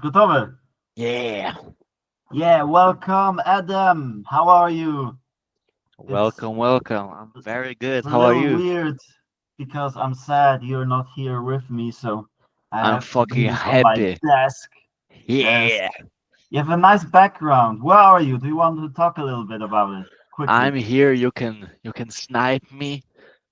Gotowe. Yeah. Yeah, welcome, Adam. How are you? It's Welcome, welcome. I'm very good. it's a How are little you? weird because I'm sad you're not here with me, so I I'm have to do fucking this on my happy. desk. Yes. Yeah. You have a nice background. Where are you? Do you want to talk a little bit about it I'm quickly? here. You can snipe me.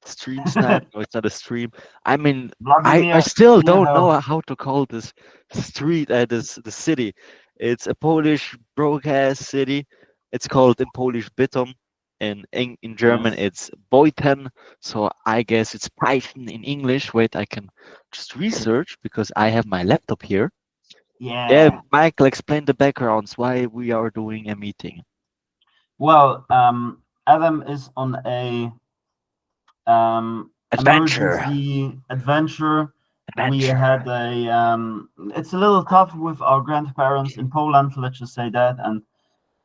Stream snipe. No, it's not a stream. I mean, I Vladimir still don't Miecho. know how to call this street this the city. It's a Polish broadcast city. It's called in Polish Bytom. In German Yes. it's Beuthen. So I guess it's Python in English. Wait, I can just research because I have my laptop here. Yeah, Yeah. Michael, explain the backgrounds why we are doing a meeting. Well, Adam is on a Adventure. emergency adventure. We Adventure. had a it's a little tough with our grandparents in Poland, let's just say that. And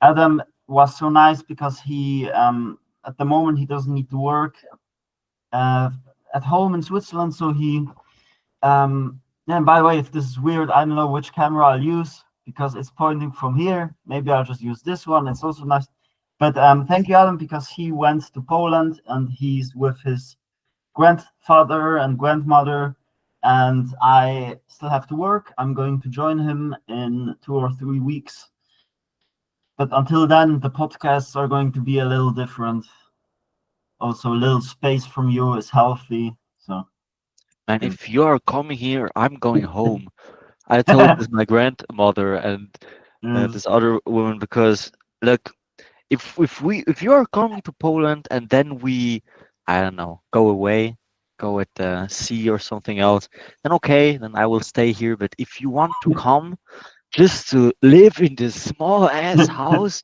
Adam was so nice because he at the moment he doesn't need to work uh, at home in Switzerland, so he yeah, and by the way, if this is weird, I don't know which camera I'll use because it's pointing from here. Maybe I'll just use this one. It's also nice. But thank you, Adam, because he went to Poland and he's with his grandfather and grandmother, and I still have to work. I'm going to join him in 2 or 3 weeks. But until then, the podcasts are going to be a little different. Also, a little space from you is healthy. So, And if you are coming here, I'm going home. I told this my grandmother and yes. this other woman because look, if you are coming to Poland and then we, I don't know, go away, go at the sea or something else, then okay, then I will stay here. But if you want to come just to live in this small ass house,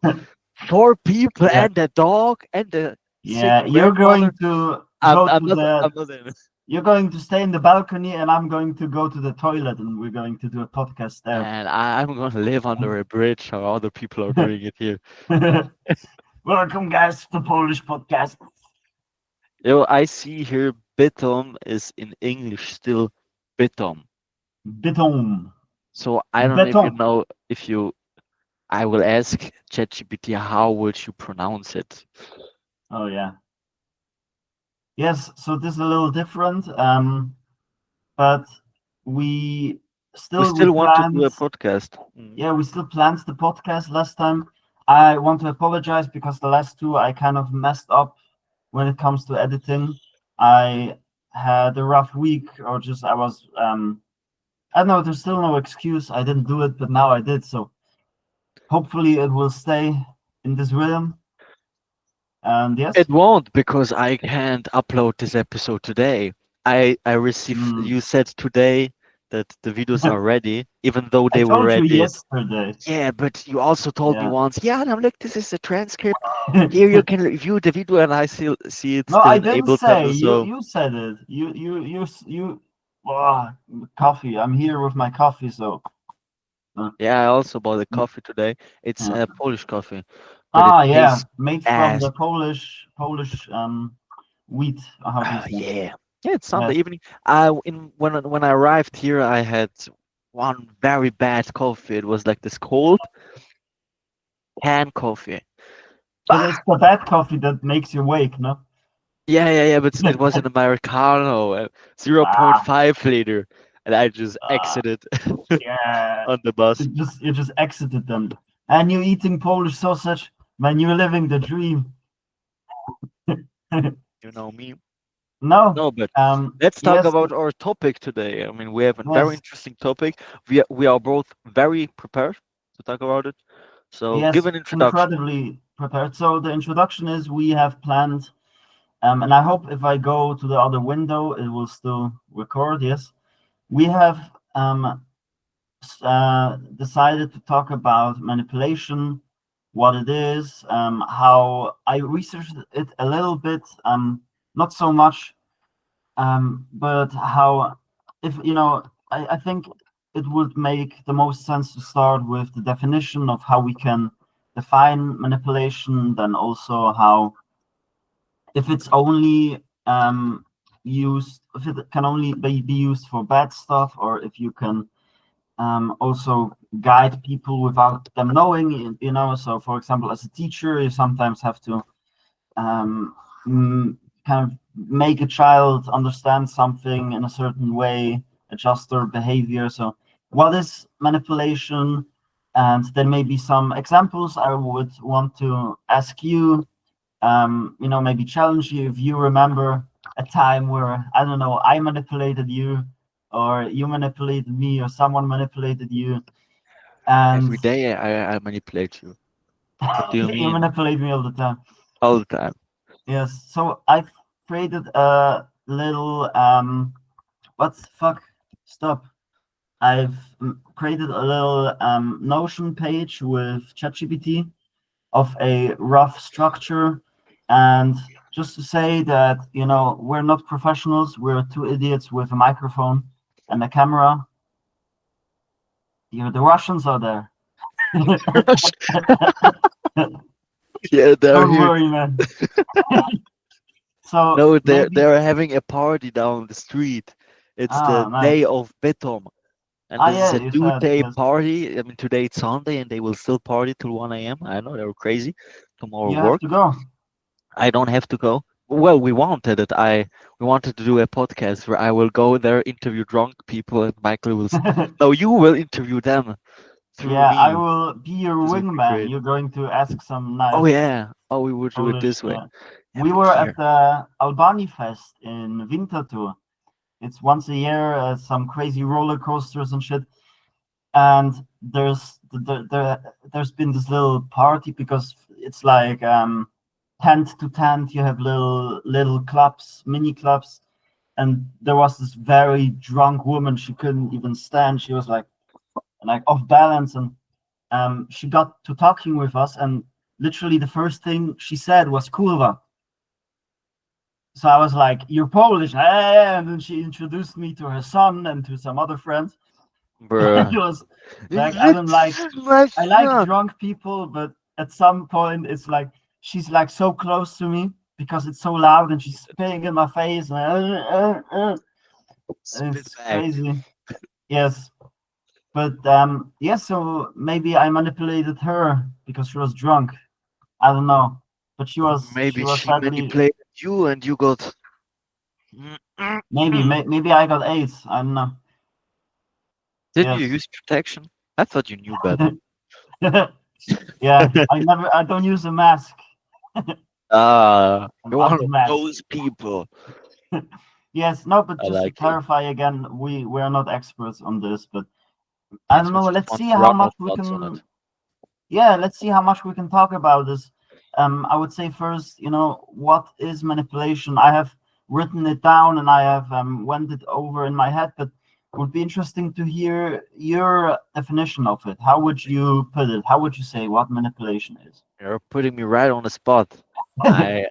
four people Yeah, and a dog and a sick yeah. You're grandmother, going to I'm go I'm to not the I'm not in. You're going to stay in the balcony, and I'm going to go to the toilet, and we're going to do a podcast there. And I'm gonna live under a bridge how other people are doing it here. Welcome, guys, to the Polish podcast. Yo, I see here Bitom is in English still Bitom. Beton. So I don't know if you Beton. know if you I will ask ChatGPT how would you pronounce it? Oh, yeah. Yes, so this is a little different, but we We still we still want to do planned. a podcast. Yeah, we still planned the podcast last time. I want to apologize because the last two I kind of messed up when it comes to editing. I had a rough week, or just I was I don't know. There's still no excuse. I didn't do it, but now I did. So hopefully it will stay in this rhythm. And It yes, won't because I can't upload this episode today. I received mm, you said today that the videos are ready, even though I they were told you ready. yesterday. Yeah, but you also told me Yeah. once, yeah, and I'm like, this is the transcript. Here you can review the video, and I still see it No, still I in didn't say. Ableton. You So you said it. You. Oh, coffee. I'm here with my coffee. So. yeah, I also bought a Mm, coffee today. It's yeah. a Polish coffee, but it Ah, yeah. tastes Made from ass. the Polish wheat. How do you Oh, say? yeah, yeah. It's Sunday Yes. evening. I in when I arrived here, I had one very bad coffee. It was like this cold can coffee. But Bah! it's the bad coffee that makes you wake, no? Yeah, yeah, yeah. But it was an Americano, Ah, 0.5 liter, and I just ah, exited yeah. on the bus. You just exited them, and you eating Polish sausage when you're living the dream. You know me. No, No, but let's talk yes, about our topic today. I mean, we have a very yes, interesting topic. We are both very prepared to talk about it. So give yes, an introduction. incredibly prepared. So the introduction is we have planned, and I hope if I go to the other window, it will still record. Yes, we have decided to talk about manipulation, what it is, how I researched it a little bit, not so much, but how, if you know, I think it would make the most sense to start with the definition of how we can define manipulation, then also how, if it's only used, if it can only be used for bad stuff, or if you can also guide people without them knowing, So, for example, as a teacher, you sometimes have to um, kind of make a child understand something in a certain way, adjust their behavior. So, what is manipulation? And then maybe some examples I would want to ask you, maybe challenge you if you remember a time where, I don't know, I manipulated you, or you manipulated me, or someone manipulated you. And Every day I manipulate you. What do you you mean? manipulate me all the time. All the time. Yes. So I've created a little what the fuck? Stop. I've created a little Notion page with ChatGPT of a rough structure, and just to say that we're not professionals. We're two idiots with a microphone and a camera. The Russians are there. Yeah, they're Don't here. worry, man. So No, they're maybe they're having a party down the street. It's the day nice. of Betom, and this is Yeah, a you said two-day yes. party. I mean, today it's Sunday, and they will still party till 1 a.m. I know they're crazy. Tomorrow You have work. to go. I don't have to go. Well, we wanted it. We wanted to do a podcast where I will go there, interview drunk people, and Michael will. No, you will interview them through Yeah, I me. will be your This would be wingman. great. You're going to ask some Oh nice yeah. Oh, we would do it Polish. this way. Yeah. Have We a were at beer. the Albani Fest in Winterthur. It's once a year, some crazy roller coasters and shit. And there's been this little party because it's like tent to tent. You have little clubs, mini clubs, and there was this very drunk woman. She couldn't even stand. She was like off balance, and she got to talking with us, and literally the first thing she said was "kurwa." So I was like, "You're Polish," and then she introduced me to her son and to some other friends. And Bruh. it was like, I don't This like, is my I like son. drunk people, but at some point it's like she's like so close to me because it's so loud, and she's spitting in my face, and Spit it's back. crazy. Yes. But yeah, so maybe I manipulated her because she was drunk. I don't know, but Or she maybe was she sadly, manipulated you and you got. maybe I got AIDS. I don't know. Didn't you Yes. use protection? I thought you knew better. Yeah, I don't use a mask. I'm You're one of anti-mask. those people. Yes, no, but I just to like it. clarify again, we're not experts on this, but I Yes, don't we know. just Let's want see to how run our much we thoughts on it. can. Yeah, let's see how much we can talk about this. I would say first, what is manipulation? I have written it down and I have went it over in my head, but it would be interesting to hear your definition of it. How would you put it? How would you say what manipulation is? You're putting me right on the spot. I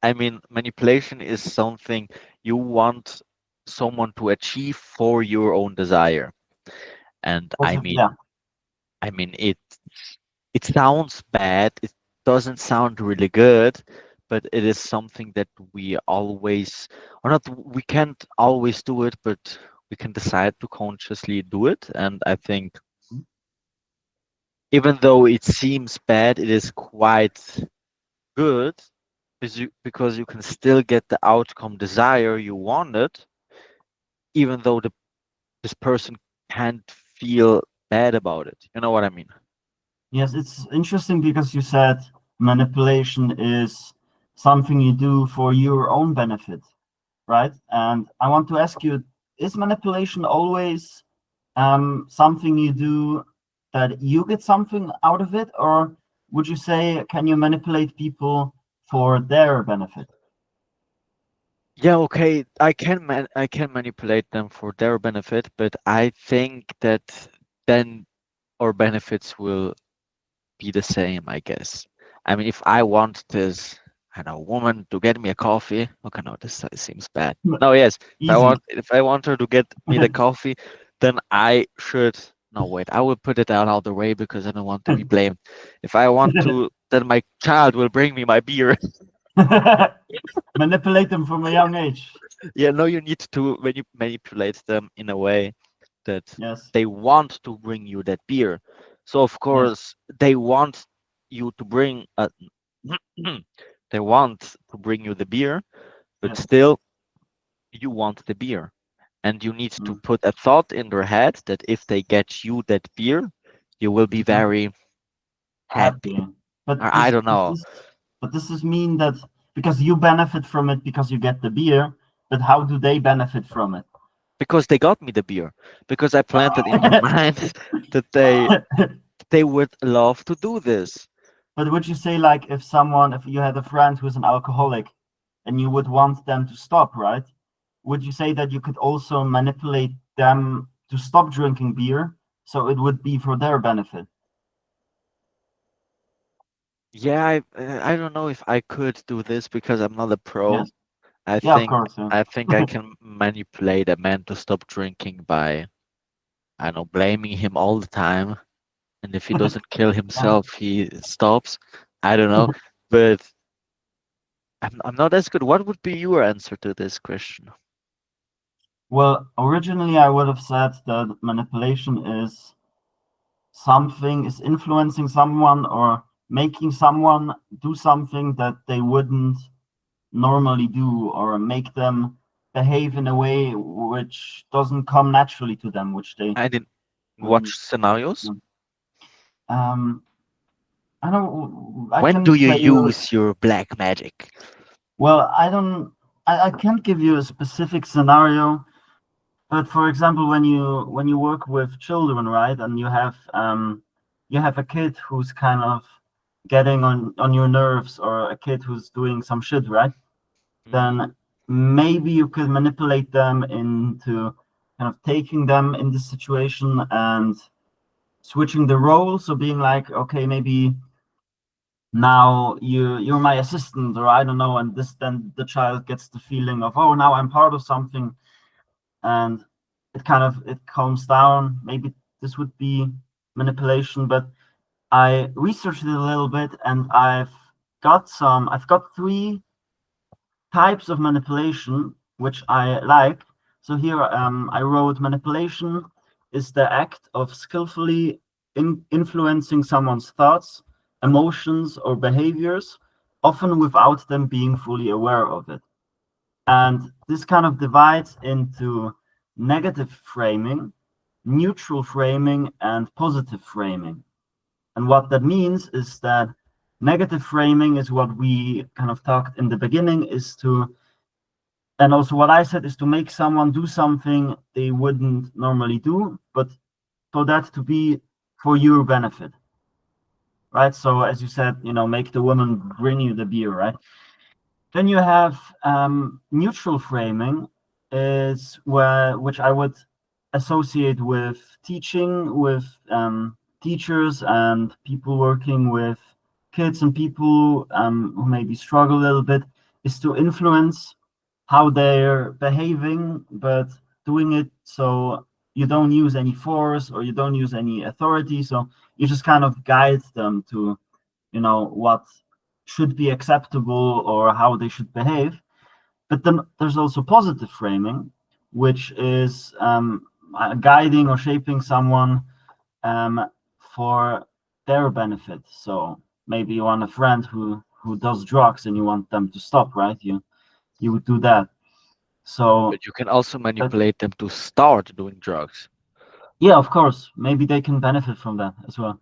I mean, manipulation is something you want someone to achieve for your own desire. And Also, yeah, I mean it sounds bad. It doesn't sound really good, but it is something that we always, or not, we can't always do it, but we can decide to consciously do it. And I think even though it seems bad, it is quite good because you can still get the outcome desire you wanted, even though this person can't feel bad about it. You know what I mean? yes, it's interesting because you said manipulation is something you do for your own benefit, right? And I want to ask you, is manipulation always something you do that you get something out of it, or would you say can you manipulate people for their benefit? Yeah, okay, I can manipulate them for their benefit, but I think that then our benefits will be the same, I guess. I mean, if I want this, I know, woman to get me a coffee, okay, no, this seems bad. No, yes, Easy. if I want her to get me the coffee, then I should. No, wait, I will put it out of the way because I don't want to be blamed. If I want to, then my child will bring me my beer. Manipulate them from a young age. Yeah, no, you need to manipulate them in a way. that Yes. they want to bring you that beer. So of Yes. course they want you to bring they want to bring you the beer, but Yes. still you want the beer. And you need to Mm. put a thought in their head that if they get you that beer, you will be Mhm. very happy. Happy. But Or I don't know, this is mean that because you benefit from it because you get the beer, but how do they benefit from it? because they got me the beer, because I planted in their mind that they would love to do this. But would you say, like, if you had a friend who's an alcoholic and you would want them to stop, right? Would you say that you could also manipulate them to stop drinking beer so it would be for their benefit? Yeah, I don't know if I could do this because I'm not a pro. Yes. I Yeah, of think course. Yeah. I think I can manipulate a man to stop drinking by, I don't know, blaming him all the time. And if he doesn't kill Yeah. himself, he stops. I don't know, but I'm not as good. What would be your answer to this question? Well, originally I would have said that manipulation is influencing someone or making someone do something that they wouldn't normally do, or make them behave in a way which doesn't come naturally to them, which they I didn't wouldn't. watch scenarios. Um, I don't. I When do can you tell you. use your black magic? Well, I don't. I can't give you a specific scenario, but for example, when you work with children, right, and you have a kid who's kind of getting on your nerves, or a kid who's doing some shit, right? Mhm. Then maybe you could manipulate them into kind of taking them in this situation and switching the role. So being like, okay, maybe now you're my assistant, or I don't know, and this then the child gets the feeling of, oh, now I'm part of something, and it calms down. Maybe this would be manipulation, but I researched it a little bit, and I've got three types of manipulation which I like. So here I wrote: manipulation is the act of skillfully influencing someone's thoughts, emotions, or behaviors, often without them being fully aware of it. And this kind of divides into negative framing, neutral framing, and positive framing. And what that means is that negative framing is what we kind of talked in the beginning, is to and also what I said is to make someone do something they wouldn't normally do, but for that to be for your benefit, right? So as you said, make the woman bring you the beer, right? Then you have neutral framing, is which I would associate with teaching, with teachers and people working with kids and people who maybe struggle a little bit, is to influence how they're behaving, but doing it so you don't use any force or you don't use any authority. So you just kind of guide them to, what should be acceptable or how they should behave. But then there's also positive framing, which is guiding or shaping someone um, for their benefit. So maybe you want a friend who does drugs and you want them to stop, right? You would do that. So But you can also that, manipulate them to start doing drugs. yeah, of course, maybe they can benefit from that as well.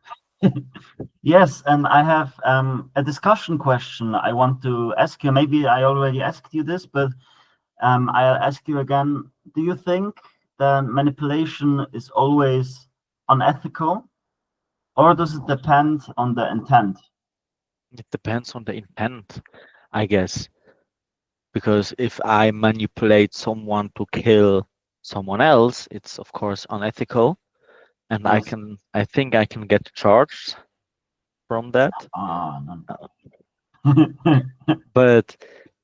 Yes, and I have a discussion question I want to ask you. Maybe I already asked you this, but I'll ask you again. Do you think that manipulation is always unethical, or does it depend on the intent? It depends on the intent, I guess. Because if I manipulate someone to kill someone else, it's of course unethical, and Yes. I think I can get charged from that. No. Uh, But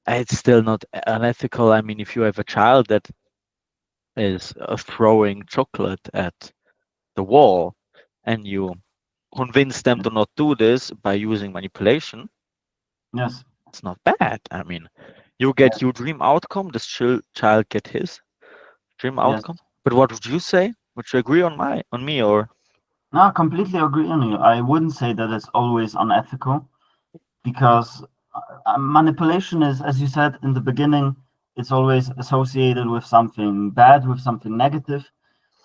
it's still not unethical. I mean, if you have a child that is throwing chocolate at the wall and you convince them to not do this by using manipulation, Yes. it's not bad. I mean, you Yes. get your dream outcome, this child get his dream Yes. outcome. But what would you say? Would you agree on me or? No, I completely agree on you. I wouldn't say that it's always unethical because manipulation is, as you said in the beginning, it's always associated with something bad, with something negative.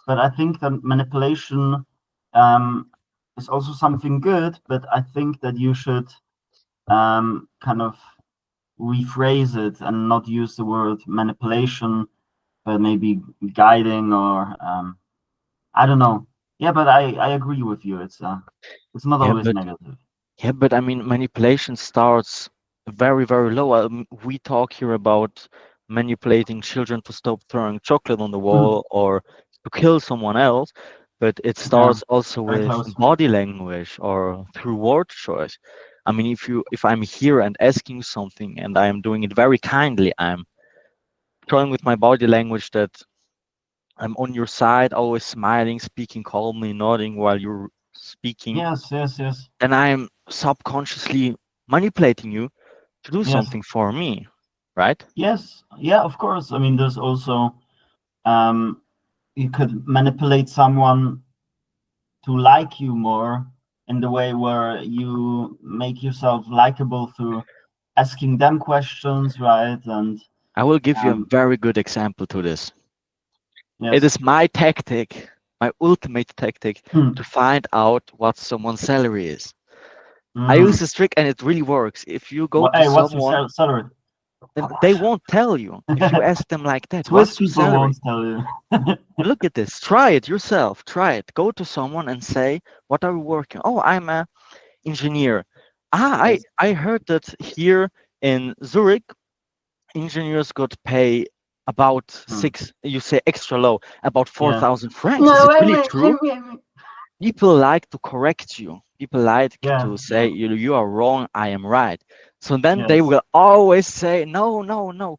But I think that manipulation is also something good. But I think that you should kind of rephrase it and not use the word manipulation, but maybe guiding or I don't know. Yeah, but I agree with you. It's not Yeah, always but negative. I mean, manipulation starts very, very low. We talk here about manipulating children to stop throwing chocolate on the Hmm. wall or to kill someone else, but it Yeah, starts also very with close. body language or through word choice. I mean, if I'm here and asking you something and I am doing it very kindly, I'm showing with my body language that I'm on your side, always smiling, speaking calmly, nodding while you're speaking, Yes, yes, yes, then I'm subconsciously manipulating you to do yes, something for me, right? yes. Yeah, of course. I mean, there's also um, you could manipulate someone to like you more in the way where you make yourself likable through asking them questions, right? And I will give you a um, very good example to this. It yes. is my tactic, my ultimate tactic Hmm. to find out what someone's salary is. I use Mm. this trick and it really works. If you go Well, to hey, what's your someone, salary? then they won't tell you. If you ask them like that, Swiss what's your people won't salary? tell you. Look at this. Try it yourself. Try it. Go to someone and say, "What are you working?" Oh, I'm a engineer. Yes. I heard that here in Zurich, engineers got pay about Hmm. you say extra low, about Yeah. 4,000 francs. Is No, it wait, really wait, true? People like to correct you. People like Yeah, to yeah, say, you are wrong, I am right. So then they yes, will always say, no, no, no.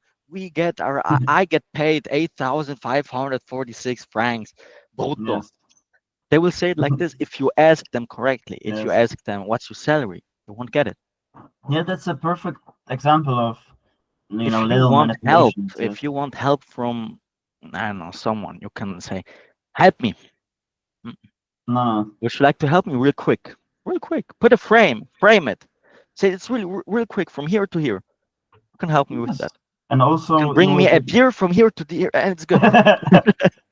I get paid 8,546 francs brutto. yes, They will say it like this if you ask them correctly. If you yes. ask them, what's your salary? You won't get it. Yeah, that's a perfect example of, If you little want help, manipulations. Yes. if you want help from, I don't know, someone, you can say, help me. "Mm, No, no. would you like to help me real quick? Real quick. Put a frame it. Say it's really real quick from here to here. You can help me with Yes. that. And You can also, you bring me would, a beer from here to there, and it's good.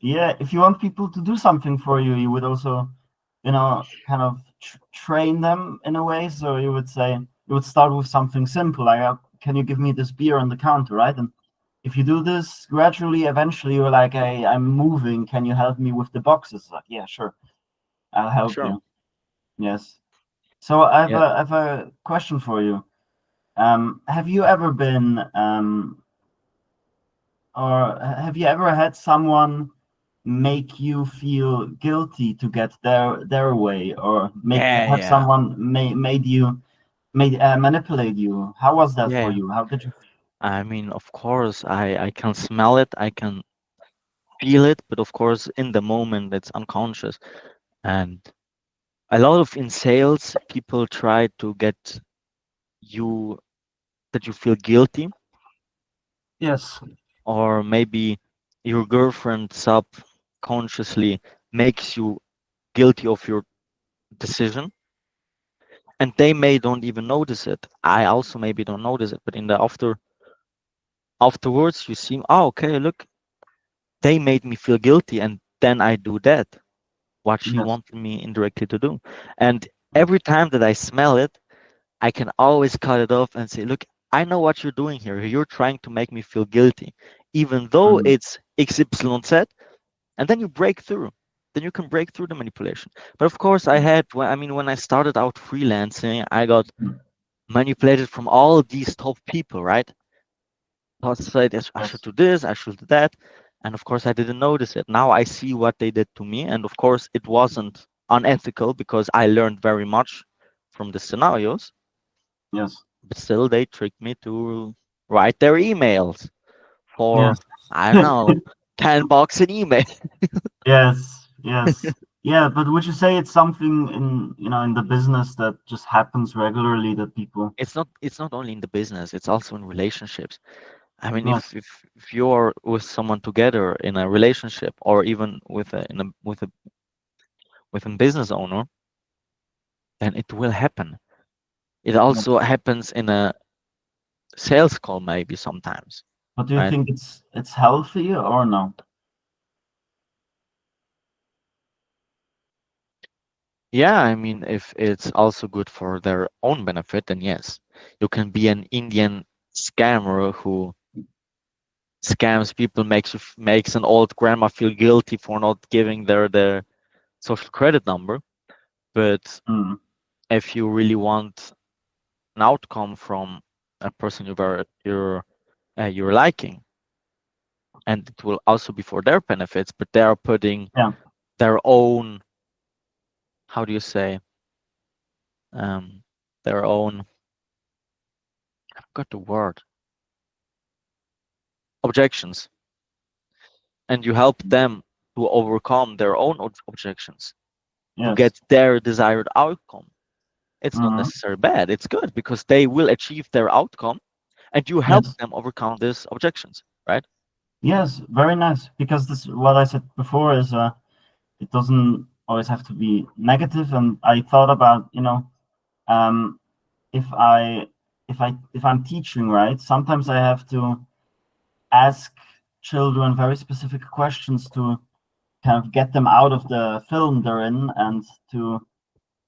yeah, if you want people to do something for you, you would also, kind of train them in a way. So you would say, you would start with something simple, like, can you give me this beer on the counter, right? And if you do this gradually, eventually you're like, hey, I'm moving. Can you help me with the boxes? Like, yeah, sure, I'll help Sure. you. Yes. So I have Yeah. a question for you. Have you ever been, or have you ever had someone make you feel guilty to get their way, or Yeah, have yeah. someone made manipulate you? How was that for Yeah. you? How did you? I mean, of course, I can smell it, I can feel it, but of course, in the moment, it's unconscious. And a lot of in sales, people try to get you that you feel guilty, Yes. or maybe your girlfriend subconsciously makes you guilty of your decision, and they may don't even notice it. I also maybe don't notice it, but in the afterwards, you see, oh, okay, look, they made me feel guilty, and then I do that, what she Yes. wanted me indirectly to do. And Yes. every time that I smell it, I can always cut it off and say, look, I know what you're doing here. You're trying to make me feel guilty, even though Mm. it's XYZ, and then you break through. Then you can break through the manipulation. But of course, I mean, when I started out freelancing, I got Mm. manipulated from all these top people, right? Thought said I should Yes. do this, I should do that. And of course, I didn't notice it. Now I see what they did to me. And of course, it wasn't unethical because I learned very much from the scenarios. Yes. But still, they tricked me to write their emails for, Yes. I don't know, 10 bucks an email. Yes. Yes. Yeah, but would you say it's something in in the business that just happens regularly that people? It's not only in the business, it's also in relationships. I mean, Yes. if you're with someone together in a relationship, or even with a business owner, then it will happen. It Yes. also happens in a sales call maybe sometimes, But do you right? think it's healthy or no? Yeah, I mean, if it's also good for their own benefit, then yes. You can be an Indian scammer who scams people, makes an old grandma feel guilty for not giving their social credit number. But Mm. if you really want an outcome from a person you're liking, and it will also be for their benefits, but they are putting Yeah. their own, how do you say, um, their own, I forgot the word, objections, and you help them to overcome their own objections to Yes. get their desired outcome. It's not Hmm. necessarily bad. It's good because they will achieve their outcome, and you help Yes. them overcome these objections, right? Yes. Very nice. Because this, what I said before, is it doesn't always have to be negative. And I thought about, um, if I if I'm teaching, right, sometimes I have to ask children very specific questions to kind of get them out of the film they're in, and to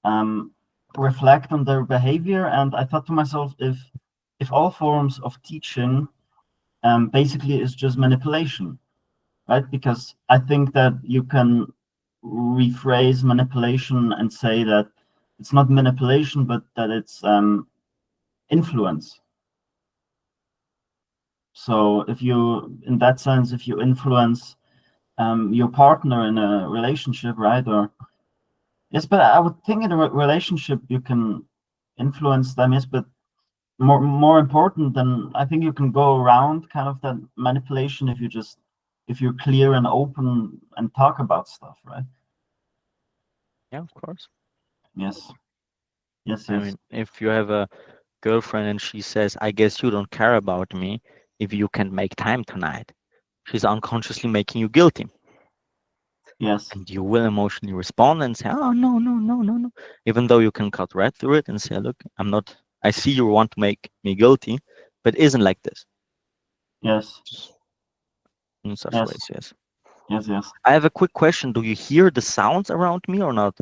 um, reflect on their behavior. And I thought to myself, if all forms of teaching basically is just manipulation, right? Because I think that you can rephrase manipulation and say that it's not manipulation, but that it's influence. So if you, in that sense, if you influence your partner in a relationship, right? Or yes, but I would think in a relationship you can influence them. Yes, but more important than, I think you can go around kind of that manipulation if you just, if you're clear and open and talk about stuff, right? Yeah, of course. Yes, yes, I yes, mean, if you have a girlfriend and she says, I guess you don't care about me if you can't make time tonight, she's unconsciously making you guilty. yes, And you will emotionally respond and say, oh, no, no, no, no, no. Even though you can cut right through it and say, look, I see you want to make me guilty, but it isn't like this. yes, In such yes, ways, yes. yes, yes. I have a quick question. Do you hear the sounds around me or not?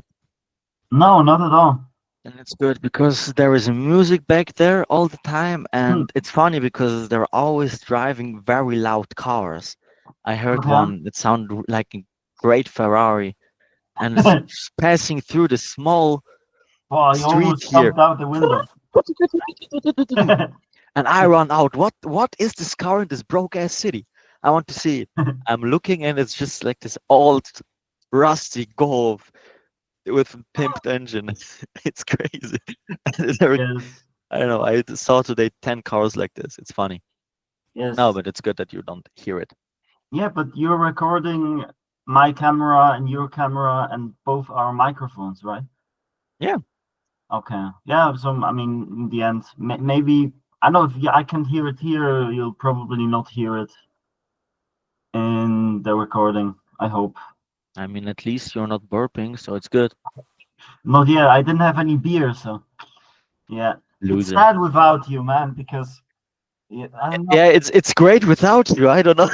No, not at all. And it's good because there is music back there all the time. Hmm. And it's funny because they're always driving very loud cars. I heard Okay. one that sounded like a great Ferrari and it's just passing through the small Oh, you street almost here. jumped out the window. And I run out. What is this car in this broke ass city? I want to see it. I'm looking and it's just like this old rusty Golf with a pimped engine. It's crazy. Yes, I don't know. I saw today 10 cars like this. It's funny. No, yes. but it's good that you don't hear it. Yeah, but you're recording my camera and your camera and both our microphones, right? Yeah. Okay. Yeah. So I mean, in the end, maybe I know if I can hear it here, you'll probably not hear it in the recording. I hope. I mean, at least you're not burping, so it's good. Not yet. I didn't have any beer, so yeah. It's Loser. sad without you, man. Because yeah, I don't know. Yeah, it's great without you. I don't know.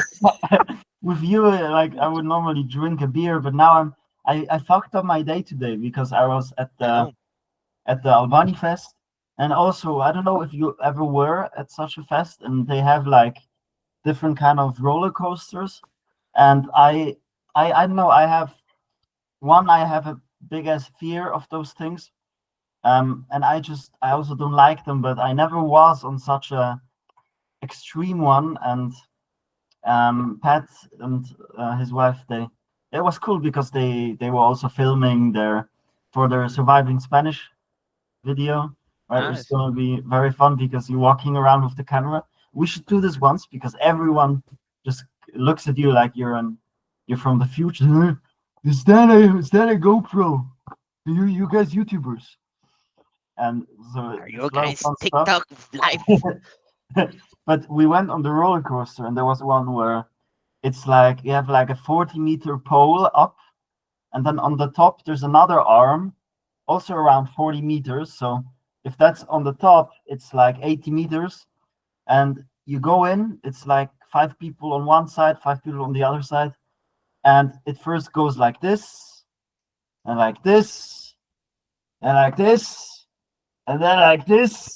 With you, like I would normally drink a beer, but now I fucked up my day today because I was I know. at the Albani Fest. And also, I don't know if you ever were at such a fest, and they have like different kind of roller coasters. And I don't know. I have a big ass fear of those things. And I also don't like them. But I never was on such a extreme one. And Pat and his wife, it was cool because they were also filming for their surviving Spanish video, right? It's Nice. gonna be very fun because you're walking around with the camera. We should do this once because everyone just looks at you like you're from the future. "Huh? Is that a GoPro? You guys YouTubers?" And so Are it's you a lot of guys fun stuff. TikTok live? But we went on the roller coaster, and there was one where it's like you have like a 40-meter pole up, and then on the top there's another arm, also around 40 meters. So if that's on the top, it's like 80 meters, and you go in. It's like 5 people on one side, 5 people on the other side, and it first goes like this, and like this, and like this, and then like this.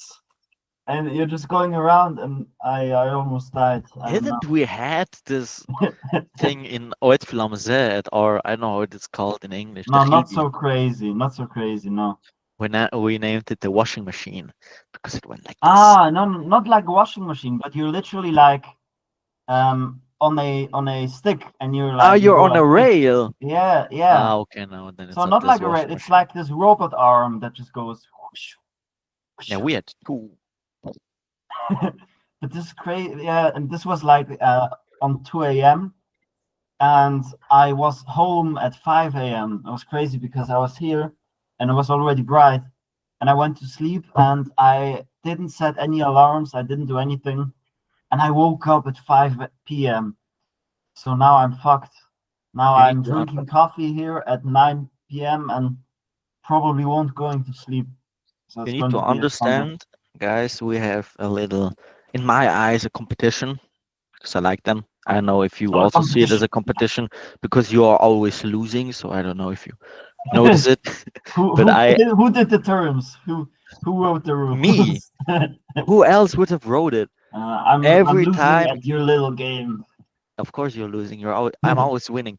And you're just going around, and I almost died. I don't know. Didn't we had this thing in Oetflamzet, or I don't know what it's called in English, the No, not Chilbi. so crazy. Not so crazy. No. We named it the washing machine because it went like this. Ah, no, not like a washing machine, but you're literally like on a stick, and you're like you You're go on a like this. rail. Yeah, yeah. Okay, no, then it's So not not this like a washing it's machine. like this robot arm that just goes. Whoosh, whoosh. Yeah, we had two. But this is crazy. Yeah, and this was like on 2 a.m. and I was home at 5 a.m. It was crazy because I was here and it was already bright, and I went to sleep and I didn't set any alarms. I didn't do anything, and I woke up at 5 p.m. So now I'm fucked. Now You need I'm to drinking coffee here at 9 p.m. and probably won't going to sleep. So you it's need going to to be a fun one. understand, guys. We have a little, in my eyes, a competition because I like them. I don't know if you So a also see it as competition. a competition because you are always losing. So I don't know if you notice it, who but who who did the terms? Who wrote the me, rules? who else would have wrote it? I'm Every losing time, at your little game. of course you're losing. I'm always winning.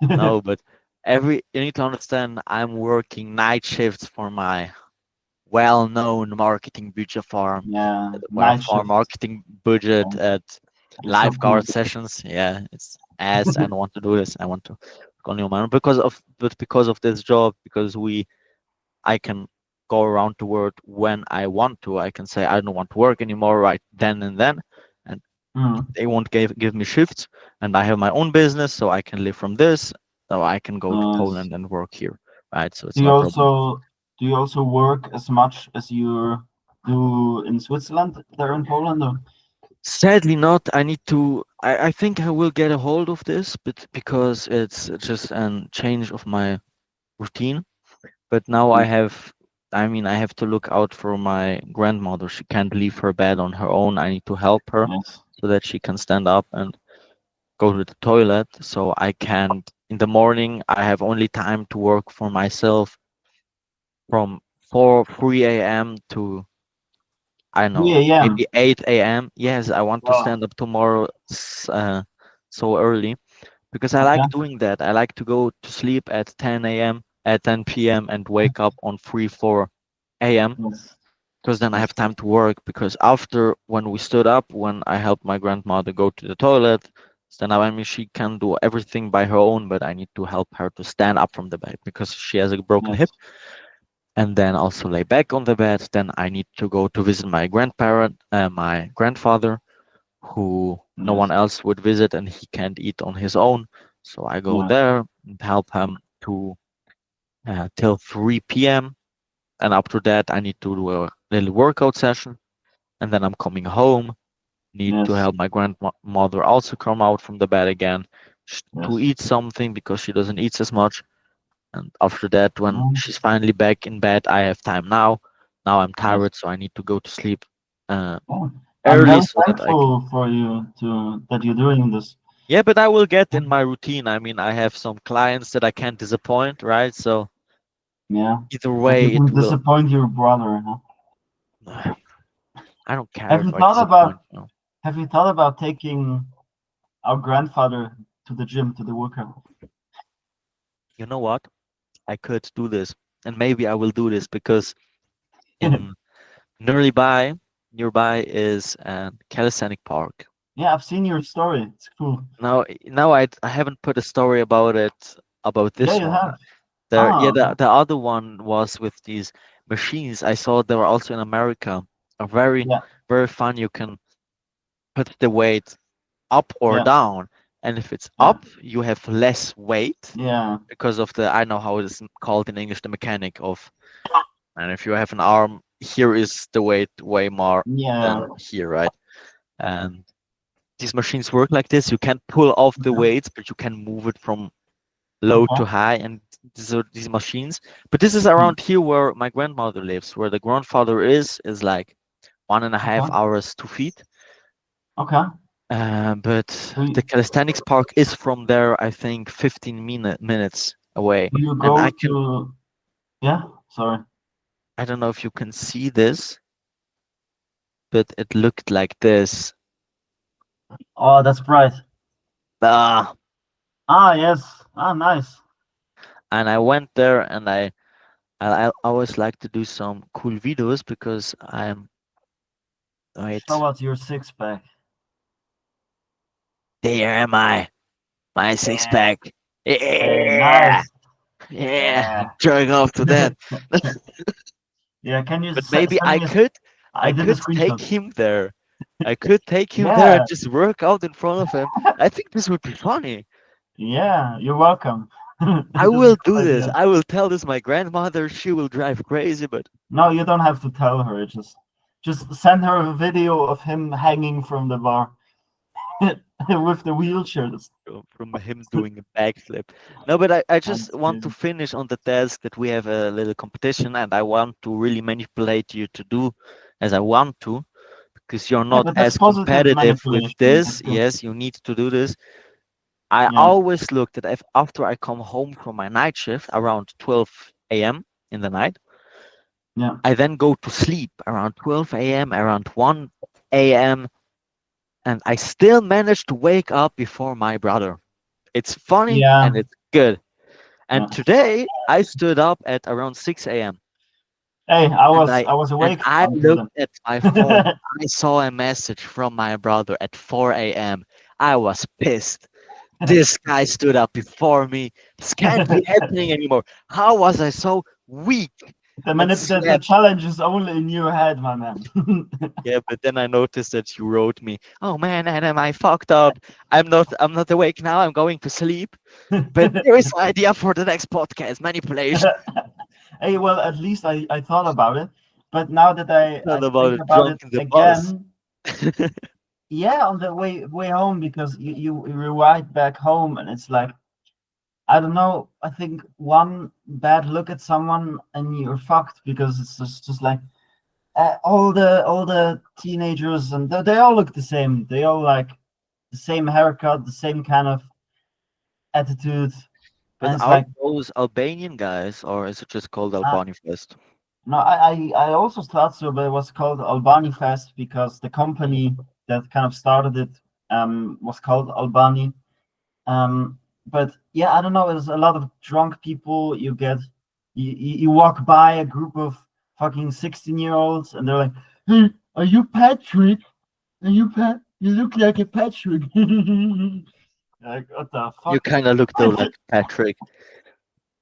No, but you need to understand I'm working night shifts for my well-known marketing budget farm, Yeah, where night for shift. marketing budget Yeah, at it's so cool. lifeguard sessions. Yeah, it's as I don't want to do this. I want to go on your mind because of this job, because I can go around to work when I want to. I can say I don't want to work anymore right then and then, and Mm. they won't give me shifts, and I have my own business, so I can live from this. So I can go to Nice. Poland and work here, right? So Do it's you no problem. also do you also work as much as you do in Switzerland there in Poland? Or? Sadly not. I need to. I think I will get a hold of this, but because it's just a change of my routine. But now I Mm. have. I mean, I have to look out for my grandmother. She can't leave her bed on her own. I need to help her Yes. so that she can stand up and go to the toilet. So I can't. In the morning, I have only time to work for myself from 3 a.m. to I don't know, 3 a.m. maybe 8 a.m. Yes, I want to Wow. stand up tomorrow so early because I Okay. like doing that. I like to go to sleep at 10 a.m., at 10 p.m. and wake up on 3, 4 a.m. Yes. because then I Yes. have time to work. Because after when we stood up, when I helped my grandmother go to the toilet, stand up, I mean, she can do everything by her own, but I need to help her to stand up from the bed because she has a broken hip Yes. and then also lay back on the bed. Then I need to go to visit my grandfather, who no one Yes. else would visit, and he can't eat on his own. So I go Yes. there and help him to till 3 p.m. And after that, I need to do a little workout session, and then I'm coming home. Need to Yes. help my grandmother also come out from the bed again to Yes. eat something because she doesn't eat as much. And after that, when she's Nice. finally back in bed, I have time now. Now I'm Yes. tired, so I need to go to sleep uh, Oh, I'm early very so that I can. thankful for you to that you're doing this. Yeah, but I will get in my routine. I mean, I have some clients that I can't disappoint, right? So Yeah. either But you way, it can will. disappoint your brother, huh? I don't care Have if you I thought disappoint. about No. have you thought about taking our grandfather to the gym to the workout? You know what? I could do this, and maybe I will do this because in nearby is a calisthenic park. Yeah, I've seen your story. It's cool. Now I haven't put a story about it about Yeah, this you one. have. Ah, The other one was with these machines. I saw they were also in America. Are yeah, very fun. You can put the weight up or yeah, down, and if it's yeah, up, you have less weight yeah, because of the I know how it is called in English, the mechanic of. And if you have an arm, here is the weight way more than yeah. here, right? And these machines work like this. You can pull off the Okay. weights, but you can move it from low to Okay. high. And these are these machines. But this is Hmm. around here where my grandmother lives. Where the grandfather is like 1.5 Okay. hours to feet. Okay. But the Do calisthenics park is from there, I think, 15 minutes away. you And go to? Yeah. Sorry. I don't know if you can see this, but it looked like this. Oh, that's bright. Ah, Ah, yes. Ah, nice. and I went there and I always like to do some cool videos because I'm Show wait, us your six pack. there am I, my six Yeah. pack. Hey, Yeah, nice. yeah, Yeah. I'm jerking off to that. Yeah. Can you But maybe send me? I I did a could take screenshot. him there. I could take him there and Yeah. just work out in front of him. I think this would be funny. Yeah. You're welcome. I This is will a do good this. idea. I will tell this my grandmother. She will drive crazy, but No, you don't have to tell her. Just send her a video of him hanging from the bar with the wheelchair. from him doing a backflip. No, but I just That's want to crazy. finish on the task that we have a little competition and I want to really manipulate you to do as I want to because you're Yeah, not but that's as positive competitive with manipulation. this. That's good. Yes, you need to do this. I Yeah. always look that if after I come home from my night shift around 12 a.m. in the night, Yeah. I then go to sleep around 12 a.m., around 1 a.m., and I still manage to wake up before my brother. It's funny Yeah. and it's good. Yeah. And today I stood up at around 6 a.m. Hey, and I was and awake I until looked then. at my phone. I saw a message from my brother at 4 a.m. I was pissed. This guy stood up before me. This can't be happening anymore. How was I so weak and The slept? challenge is only in your head, my man. Yeah, but then I noticed that you wrote me, "Oh man, Adam, I fucked up. I'm not awake now. I'm going to sleep." But there is an idea for the next podcast: manipulation. Hey, well, at least I thought about it. But now that I Not about think it. about it Drunk in the bus. again, yeah, on the way home, because you ride back home and it's like, I don't know. I think one bad look at someone and you're fucked, because it's just like all the teenagers, and they all look the same. They all like the same haircut, the same kind of attitude, But and it's are like, those Albanian guys, or is it just called uh, Albani Fest? no, I also thought so, but it was called Albani Fest because the company that kind of started it was called Albani. But yeah, I don't know. There's a lot of drunk people. You walk by a group of fucking 16-year-olds, and they're like, "Hey, are you Patrick? Are you Pat? You look like a Patrick." Like, what the You fuck? kind of look though like Patrick,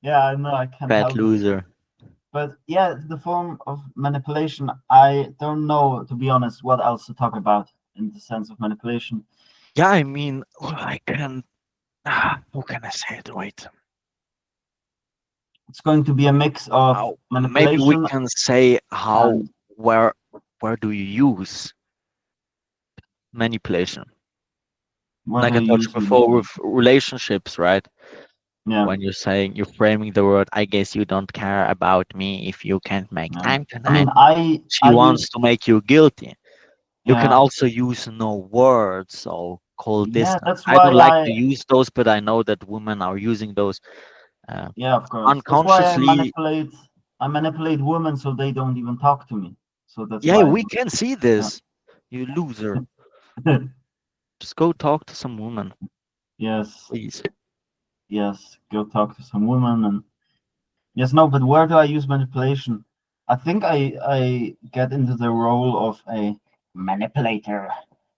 Yeah, I know. I can't fat help it. loser. But yeah, the form of manipulation, I don't know, to be honest, what else to talk about in the sense of manipulation. Yeah, I mean, I can. How can I say it? Wait. It's going to be a mix of Maybe we manipulation can say how and where where do you use manipulation? where Like do I you touched use before with manipulation. relationships, right? Yeah, When you're framing the word, I guess you don't care about me if you can't make yeah. time I mean, tonight. She I wants use, to make you guilty. You can yeah, also use no words or call yeah. distance. That's I why don't like to use those, but I know that women are using those uh, yeah, of course. That's why unconsciously. I manipulate women so they don't even talk to me. So that's Yeah, why I we do can see it. this. You loser. Yeah. Just go talk to some woman, Yes, please. yes. Go talk to some woman and yes, no, but where do I use manipulation? I think I get into the role of a manipulator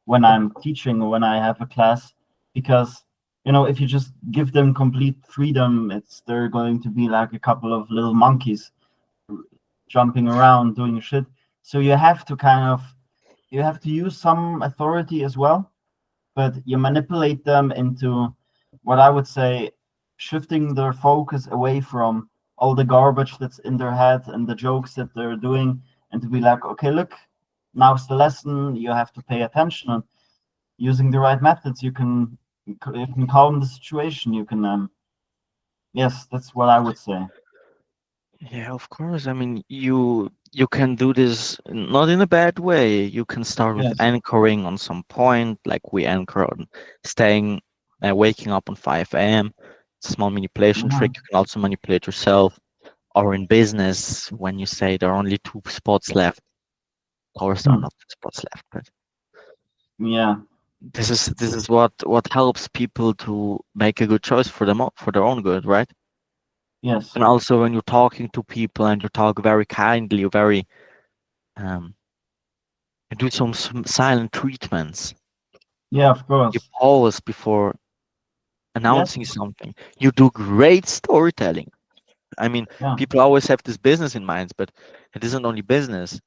when I'm teaching or when I have a class, because if you just give them complete freedom, they're going to be like a couple of little monkeys jumping around doing shit. So you have to use some authority as well, but you manipulate them into what I would say shifting their focus away from all the garbage that's in their head and the jokes that they're doing, and to be like, okay, look, now's the lesson. You have to pay attention, and using the right methods, you can calm the situation. You can yes, that's what I would say. Yeah, of course. I mean, you can do this not in a bad way. You can start with Yes. anchoring on some point, like we anchor on staying, waking up on 5 a.m. Small manipulation Mhm. trick. You can also manipulate yourself. Or in business, when you say there are only 2 spots left. Of course, there are Hmm. not 2 spots left, but Yeah. this is what helps people to make a good choice for them for their own good, right? Yes. And also when you're talking to people and you talk very kindly, very um, you do some silent treatments. Yeah. Of You course. pause before Yes. announcing something. You do great storytelling. I mean, Yeah. people always have this business in mind, but it isn't only business.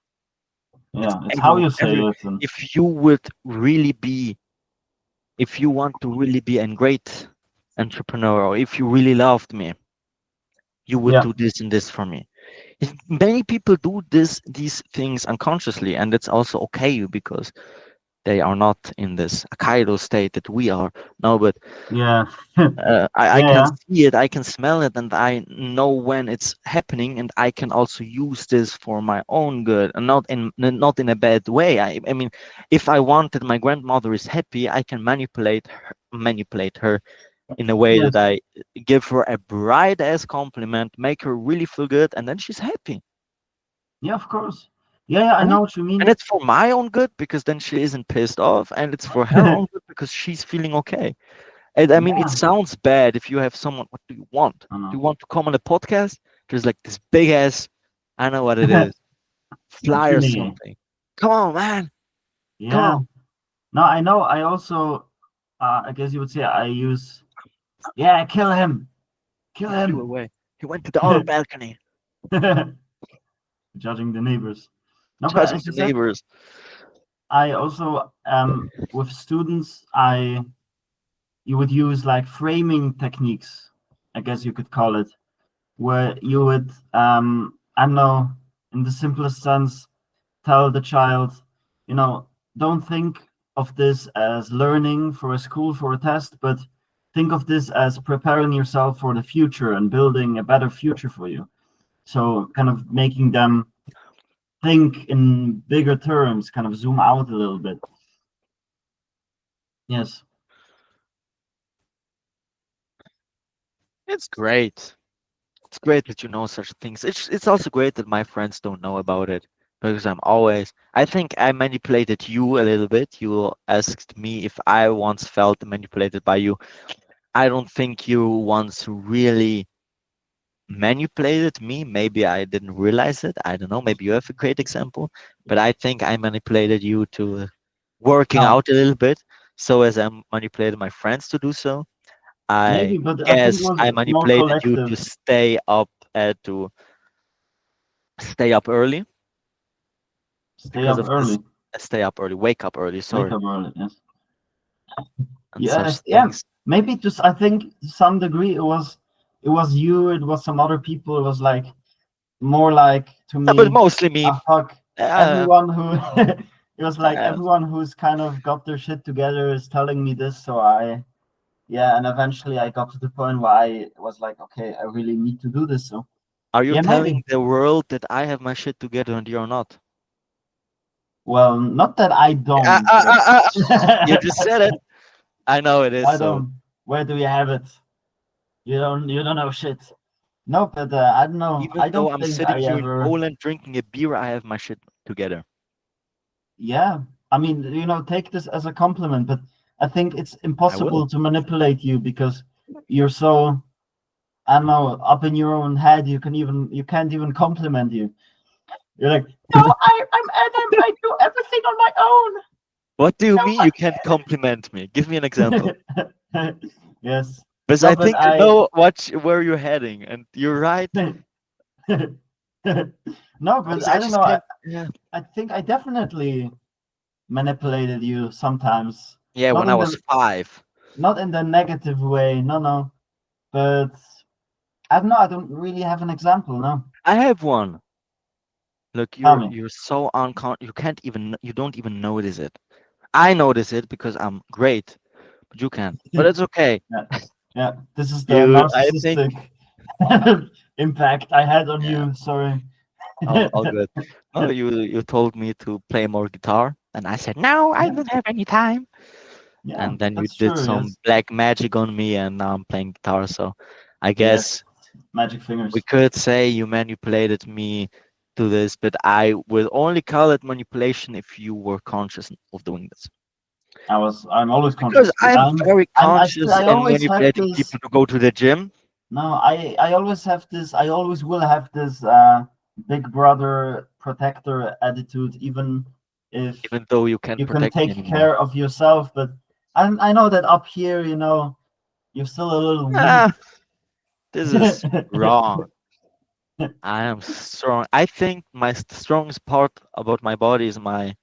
It's Yeah. It's how every you say every. it, and If you would really be, if you want to really be a great entrepreneur, or if you really loved me, you would yeah. do this and this for me. Many people do these things unconsciously, and it's also okay because they are not in this Akaido state that we are. No, but Yeah. I can Yeah. see it, I can smell it, and I know when it's happening, and I can also use this for my own good, and not in a bad way. I mean, if I wanted my grandmother is happy, I can manipulate her in a way that Yes. I give her a bright ass compliment, make her really feel good, and then she's happy. Yeah. Of course. Yeah. Yeah. I And know it, what you and mean. it's for my own good because then she isn't pissed off, and it's for her own good because she's feeling okay. And I mean, it Yeah. sounds bad if you have someone. What do you want? I Do know. you want to come on a podcast? There's like this big ass, I know what it is, fly or Bikini. something. Come on, man. Come Yeah. on. No, I know. I also, I guess you would say I use, yeah, kill him, kill He flew him. away. He went to the other balcony, Judging the neighbors. No, but judging as the you said, neighbors. I also, with students, you would use like framing techniques, I guess you could call it, where you would, I don't know, in the simplest sense, tell the child, you know, don't think of this as learning for a school for a test, but think of this as preparing yourself for the future and building a better future for you. So kind of making them think in bigger terms, kind of zoom out a little bit. Yes. It's great. It's great that you know such things. It's also great that my friends don't know about it because I think I manipulated you a little bit. You asked me if I once felt manipulated by you. I don't think you once really manipulated me. Maybe I didn't realize it. I don't know. Maybe you have a great example, but I think I manipulated you to working Oh, out a little bit. So as I manipulated my friends to do so, I maybe, but I think it guess was I more manipulated you to collective. stay up early Stay because up of this. early, Stay up early, wake up early. wake Sorry, up early. Yes. and Yeah, such yeah. things. Maybe just I think to some degree it was you, it was some other people. It was like more like to But me, mostly me. fuck Uh, everyone who it was like uh, everyone who's kind of got their shit together is telling me this, so I yeah, and eventually I got to the point where I was like, okay, I really need to do this. So are you yeah, maybe. telling the world that I have my shit together and you're not? Well, not that I Uh, don't, uh, but uh, uh, uh, you just said it. I know it is I so. don't. Where do you have it? You don't know shit. No, but I don't know. Even I though don't I'm think sitting I here in ever. Poland drinking a beer, I have my shit together. Yeah, I mean, take this as a compliment, but I think it's I will. impossible to manipulate you because you're so, I don't know, up in your own head. You can't even compliment you. You're like, no, I'm Adam. I do everything on my own. What do you mean you Nobody can't compliment me? Give me an example. Yes. Because No, I but think I know where you're heading, and you're right. no, but Because I I don't just know. I, can't. Yeah. I think I definitely manipulated you sometimes. Yeah, Not when I in was the 5. not in the negative way. No, no. But I don't know. I don't really have an example. No. I have one. Look, Tell me. you're so you can't even you don't even notice it. I notice it because I'm great, but you can't. But it's okay. Yeah, yeah. This is the You, I think, narcissistic impact I had on yeah, you. Sorry. all good. Oh, you told me to play more guitar, and I said no, I Yeah, don't have any time. yeah, And then you that's did true. some Yes, black magic on me, and now I'm playing guitar. So I yes. guess Magic we fingers. could say you manipulated me to this, but I will only call it manipulation if you were conscious of doing this. I'm always Because conscious. I am very conscious I in always have manipulating this. people to go to the gym, No, I always have this. I always will have this big brother protector attitude, even if even though you can't you can protect me take anymore. care of yourself. But I know that up here, you're still a little weak. Ah, this is wrong. I am strong. I think my strongest part about my body is my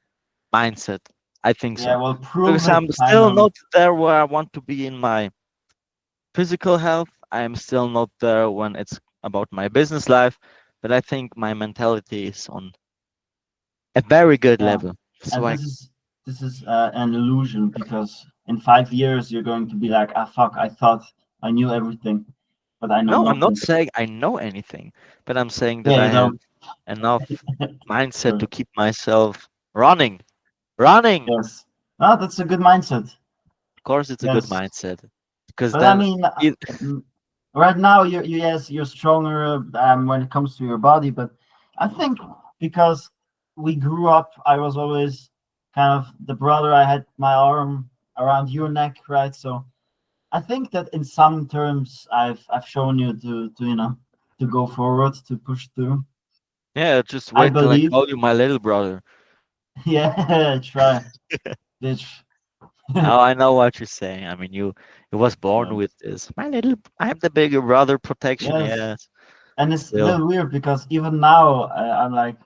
mindset. I think Yeah, so. well, prove Because it, I'm still Simon. not there where I want to be in my physical health. I am still not there when it's about my business life. But I think my mentality is on a very good Yeah, level. So and I this is an illusion because in 5 years you're going to be like, ah, fuck, I thought I knew everything, but I know no, I'm not nothing. saying I know anything, but I'm saying that Yeah, I you have don't. enough mindset to Sorry. keep myself running. Running. Yes. Ah, that's a good mindset. Of course, it's a good Yes. mindset because But I then mean, it, right now yes, you're stronger when it comes to your body, but I think because we grew up, I was always kind of the brother. I had my arm around your neck, right? So I think that in some terms, I've shown you to to go forward, to push through. yeah, just I wait till I believe. call you my little brother. Yeah, try, bitch. Oh, I know what you're saying. I mean, you was born Yeah. with this. I'm the bigger brother protection. Yes, Yes, and it's a still. little weird because even now I'm like,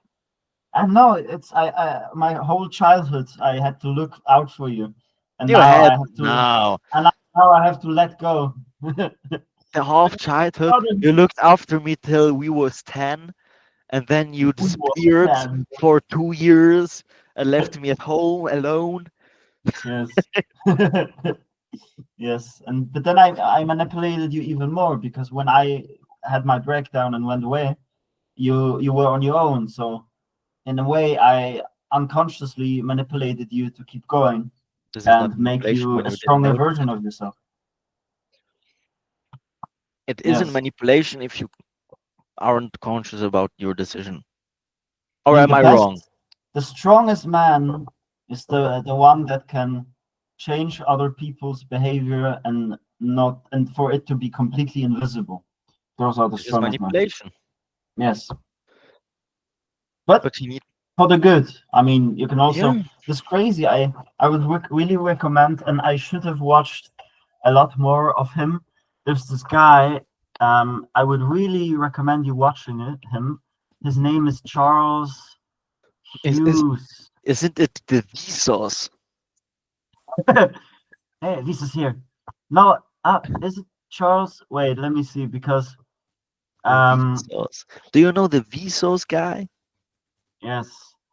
I know it's my whole childhood I had to look out for you, and You now I had have to, now and now I have to let go. the half childhood. Brother, You looked after me till we was 10, and then you we was disappeared 10. for 2 years and left me at home alone. Yes. Yes, and but then I manipulated you even more because when I had my breakdown and went away, you were on your own. So in a way, I unconsciously manipulated you to keep going This is not and make manipulation you when a you didn't stronger notice version it. of yourself. It isn't Yes, manipulation if you aren't conscious about your decision. I Or mean am I wrong? the strongest man is the one that can change other people's behavior and not and for it to be completely invisible. Those are the This is strongest men. manipulation. Yes, but But you need, for the good. I mean, you can also. yeah. This crazy. I would really recommend, and I should have watched a lot more of him. There's this guy. I would really recommend you watching him. His name is Charles Is is Hughes. isn't it the Vsauce? Hey, this is here. No, is it Charles? Wait, let me see because The um Vsauce. Do you know the Vsauce guy? yes,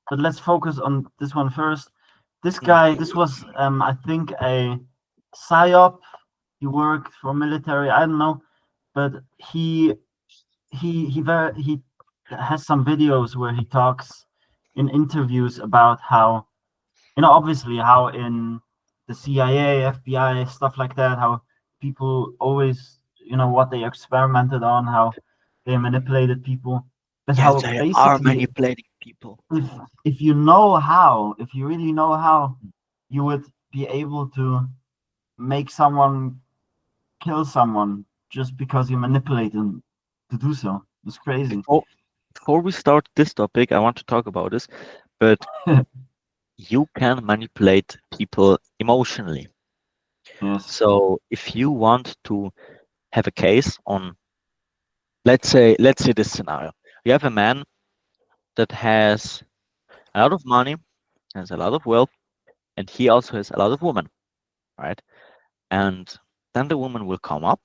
but let's focus on this one first. This Mm. guy, this was I think a psyop. He worked for military. I don't know, but he has some videos where he talks in interviews about how obviously how in the CIA, FBI, stuff like that, how people always what they experimented on, how they manipulated people, but Yeah, how they are basically manipulating people. if if you know how, if you really know how, you would be able to make someone kill someone just because you manipulate them to do so. It's crazy. Before before we start this topic, I want to talk about this, but you can manipulate people emotionally. Yes. So if you want to have a case on, let's say this scenario. You have a man that has a lot of money, has a lot of wealth, and he also has a lot of women, right? And then the woman will come up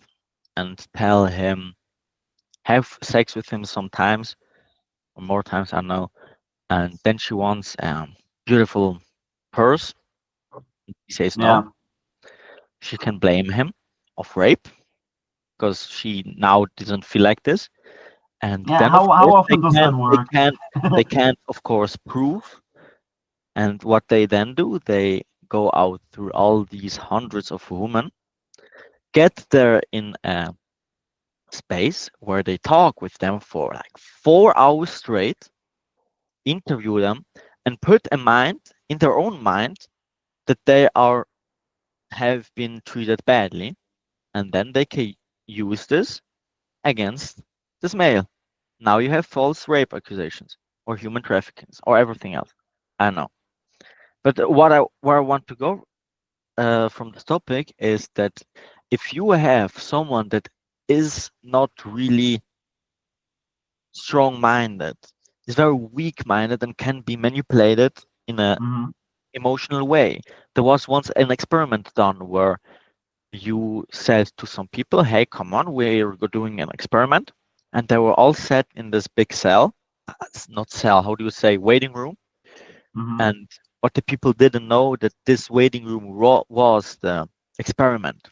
and tell him, have sex with him sometimes, or more times, I don't know, and then she wants a beautiful purse. He says Yeah. no. She can blame him of rape because she now doesn't feel like this. And Yeah. then, of How course, often does that they work? can't, they can't, of course, prove. And what they then do, they go out through all these hundreds of women, get there in a space where they talk with them for like 4 hours straight, interview them, and put a mind in their own mind that they are have been treated badly, and then they can use this against this male. Now you have false rape accusations or human trafficking or everything else. I know. But where I want to go from this topic is that if you have someone that is not really strong-minded, is very weak-minded and can be manipulated in a Hmm. emotional way. There was once an experiment done where you said to some people, "Hey, come on, we're doing an experiment," and they were all set in this big cell. It's not cell. How do you say? Waiting room. Hmm. And what the people didn't know that this waiting room was the experiment.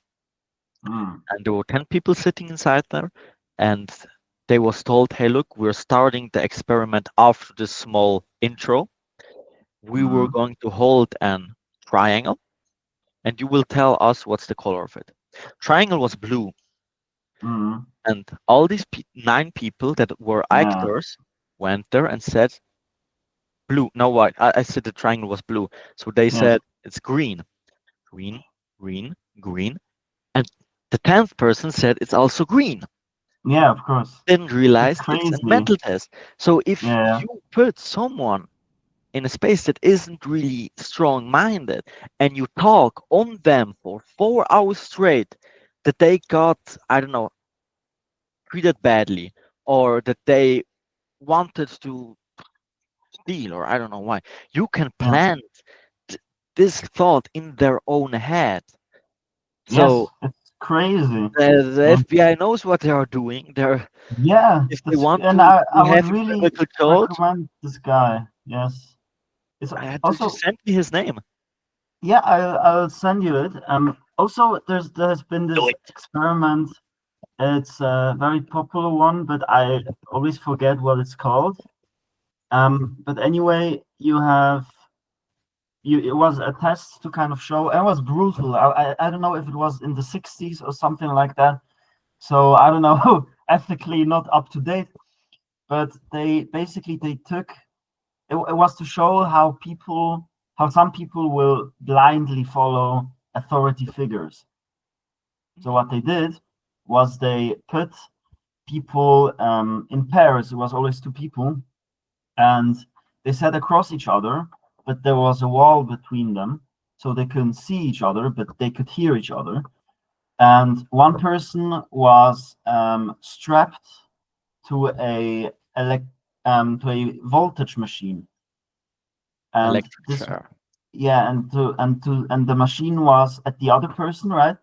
Mm. And there were 10 people sitting inside there, and they was told, "Hey, look, we're starting the experiment after this small intro. We were Hmm. going to hold an triangle, and you will tell us what's the color of it." Triangle was blue, Hmm. and all these 9 people that were Yeah. actors went there and said blue. No, white. I said the triangle was blue, so they Yes. said it's green, green, green, green, and the 10th person said it's also green. Yeah. Of course. Didn't It's realize it's a crazy. mental test. So if Yeah. you put someone in a space that isn't really strong minded and you talk on them for 4 hours straight that they got, I don't know, treated badly or that they wanted to steal or I don't know why, you can Yeah. plant this thought in their own head. So Yes. It's crazy. the And FBI knows what they are doing. yeah, If they that's want and to I would have him really criminal controlled, recommend this guy. Yes. It's they just also send me his name. yeah. I'll send you it. Also, there's been Do this it. experiment. It's a very popular one, but I always forget what it's called. But anyway, it was a test to kind of show, and it was brutal. I don't know if it was in the 60s or something like that. So I don't know, ethically not up to date. But they took it was to show how some people will blindly follow authority figures. So what they did was they put people in pairs. It was always two people, and they sat across each other, but there was a wall between them, so they couldn't see each other, but they could hear each other. And one person was strapped to to a voltage machine, and Electric this chair. yeah, and the machine was at the other person, right?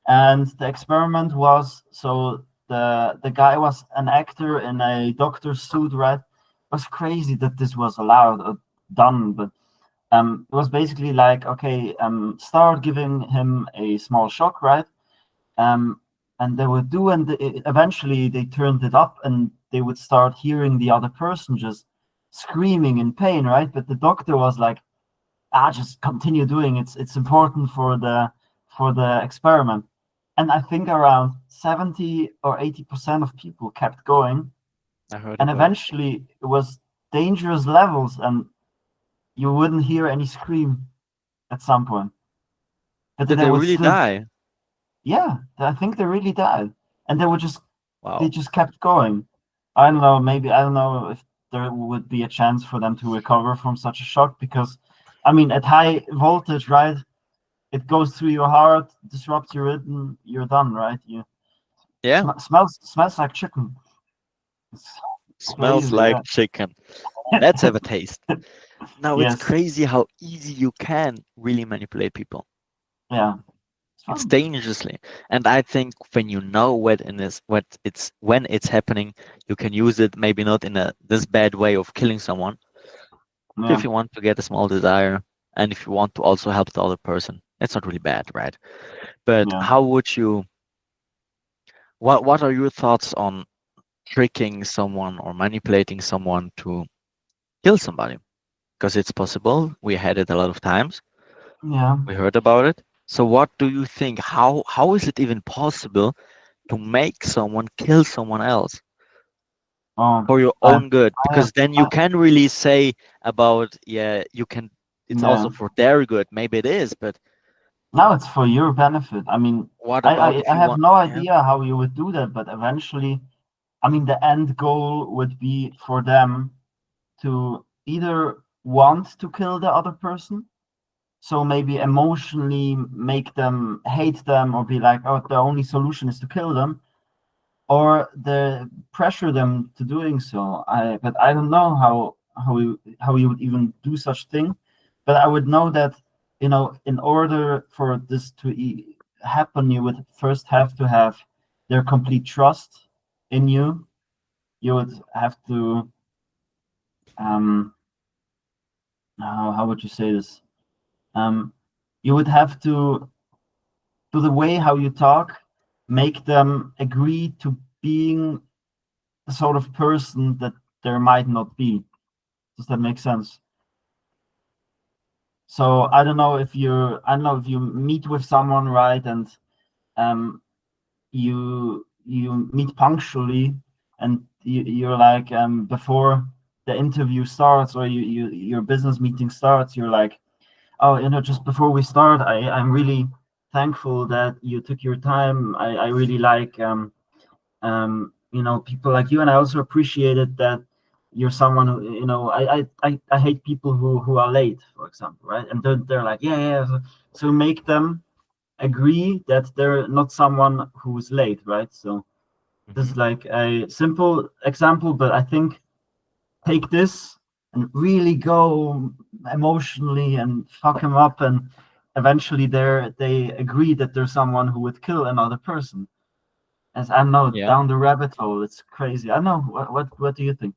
And the experiment was so the guy was an actor in a doctor's suit, right? It was crazy that this was allowed or done, but it was basically like, okay, start giving him a small shock, right? Um, and they would do, and eventually they turned it up, and they would start hearing the other person just screaming in pain, right? But the doctor was like, just continue doing it. It's important for the experiment. And I think around 70 or 80% of people kept going, I heard and about it. eventually it was dangerous levels, and you wouldn't hear any scream at some point, but Did they they would really still, die? yeah, I think they really died, and they Wow. just kept going. I don't know, maybe I don't know if there would be a chance for them to recover from such a shock, because I mean at high voltage, right, it goes through your heart, disrupts your rhythm, you're done, right? You Yeah, smells like chicken. It's smells crazy, like yeah. chicken. Let's have a taste. Now it's Yes, crazy how easy you can really manipulate people. yeah, it's It's fun. dangerously. And I think when you know when it's happening, you can use it maybe not in a this bad way of killing someone, Yeah. if you want to get a small desire, and if you want to also help the other person, it's not really bad, right? But Yeah. how would you? What are your thoughts on tricking someone or manipulating someone to kill somebody? Because it's possible. We had it a lot of times. Yeah. We heard about it. So what do you think? How is it even possible to make someone kill someone else Um. for your I. own good? I. Because then you I can really say about, yeah, you can, it's also yeah. for their good. Maybe it is, but Now it's for your benefit. I mean, what I, about I, if I you have want? no Yeah. idea how you would do that, but eventually, I mean, the end goal would be for them to either want to kill the other person, so maybe emotionally make them hate them or be like, oh, the only solution is to kill them, or the pressure them to doing so. But I don't know how you would even do such thing. But I would know that in order for this to happen, you would first have to have their complete trust in you. You would have to how would you say this? Um, you would have to the way how you talk, make them agree to being the sort of person that there might not be. Does that make sense? So I don't know if you meet with someone, right, and um you meet punctually, and you're like before the interview starts, or your business meeting starts, you're like, oh, just before we start, I'm really thankful that you took your time. I really like people like you, and I also appreciated that you're someone who, I hate people who are late, for example, right? And they're like, yeah, yeah. So make them agree that they're not someone who's late, right? So this Hmm. is like a simple example, but I think take this and really go emotionally and fuck him up, and eventually they agree that there's someone who would kill another person. As I know, Yeah. down the rabbit hole, it's crazy. I know. What do you think?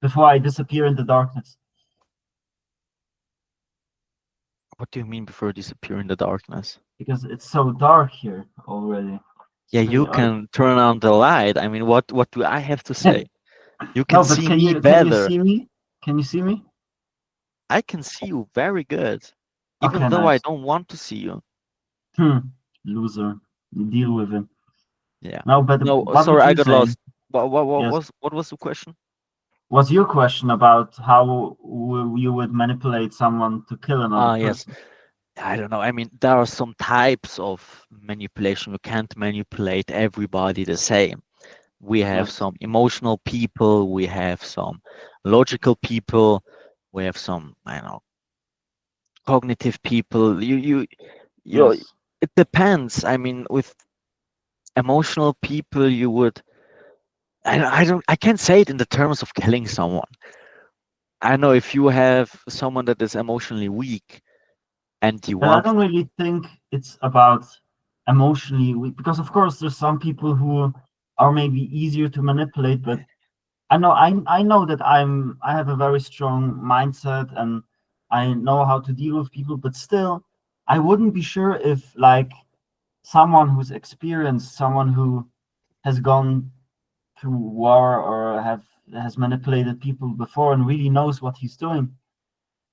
Before I disappear in the darkness, What do you mean before disappear in the darkness? because it's so dark here already. It's Yeah, pretty. you can turn on the light. I mean, what do I have to say? You can No, but see can me you better. see me? Can you see me? I can see you very good, even Okay, though I nice. don't want to see you. Hmm. Loser. Deal with it. Yeah. No, but No, what sorry, would I you got say? lost. What Yes. was the question? What's your question about how you would manipulate someone to kill another Ah, yes. person? I don't know. I mean, there are some types of manipulation. You can't manipulate everybody the same. We have Yes. some emotional people, we have some logical people, we have some, I don't know, cognitive people. You Yes. it depends. I mean, with emotional people, you would, I can't say it in the terms of killing someone. I don't know if you have someone that is emotionally weak and you But I want, don't really think it's about emotionally weak, because of course there's some people who are maybe easier to manipulate, but I know that I have a very strong mindset, and I know how to deal with people, but still I wouldn't be sure if like someone who's experienced, someone who has gone through war or has manipulated people before and really knows what he's doing.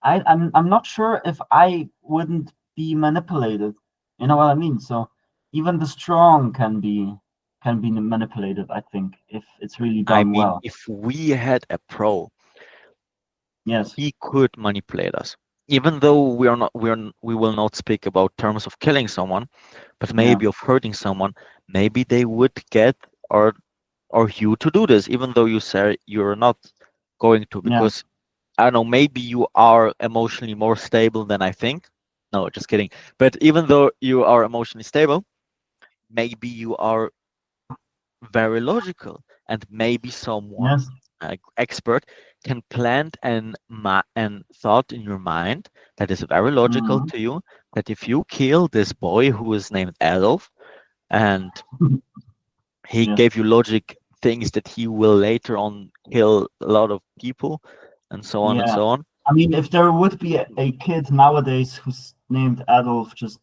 I'm not sure if I wouldn't be manipulated. You know what I mean? So even the strong can be manipulated, I think, if it's really I done mean, well. if we had a pro, Yes. he could manipulate us. Even though we will not speak about terms of killing someone, but Yeah. maybe of hurting someone, maybe they would get or you to do this, even though you say you're not going to, Yeah. because I don't know, maybe you are emotionally more stable than I think. No, just kidding. But even though you are emotionally stable, maybe you are very logical, and maybe someone Yes. expert can plant an thought in your mind that is very logical Mhm. to you, that if you kill this boy who is named Adolf, and he Yes. gave you logic things that he will later on kill a lot of people, and so on and Yeah. so on. I mean, if there would be a kid nowadays who's named Adolf, just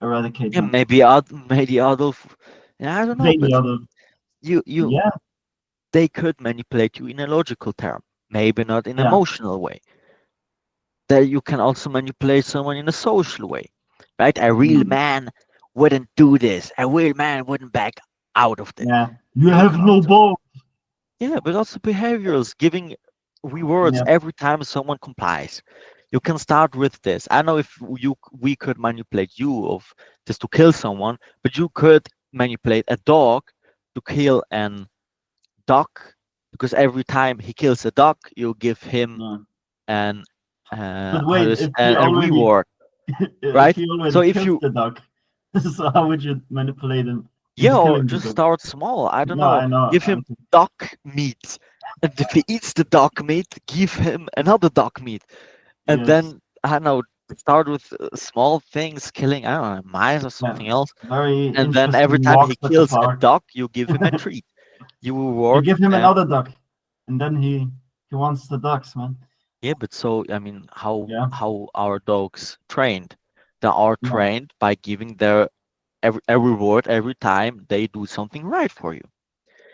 eradicate Yeah, them. maybe Adolf. Yeah, I don't know, Baby but Adolf. you Yeah, they could manipulate you in a logical term, maybe not in an yeah, emotional way. That you can also manipulate someone in a social way, right? A real mm, man wouldn't do this. A real man wouldn't back out of this. yeah. You You have can no also, balls. yeah, but also behaviors, giving rewards Yeah, every time someone complies. You can start with this. I know if we could manipulate you of just to kill someone, but you could manipulate a dog to kill an duck because every time he kills a duck, you give him yeah. an But wait, if he a already reward, if right? he So already if killed you the duck, so how would you manipulate him yeah, into or killing the just dog? start small. I don't No, know. I know. Give him duck meat, and if he eats the duck meat, give him another duck meat, and Yes, then I don't know. Start with small things, killing I don't know mice or yeah. something else, Very and then every interesting time he walks at the kills a park. duck, you give him a treat. You You reward give him and another duck, and then he wants the ducks, man. yeah, but so I mean, Yeah, how are dogs trained? They are yeah, trained by giving their a reward every time they do something right for you.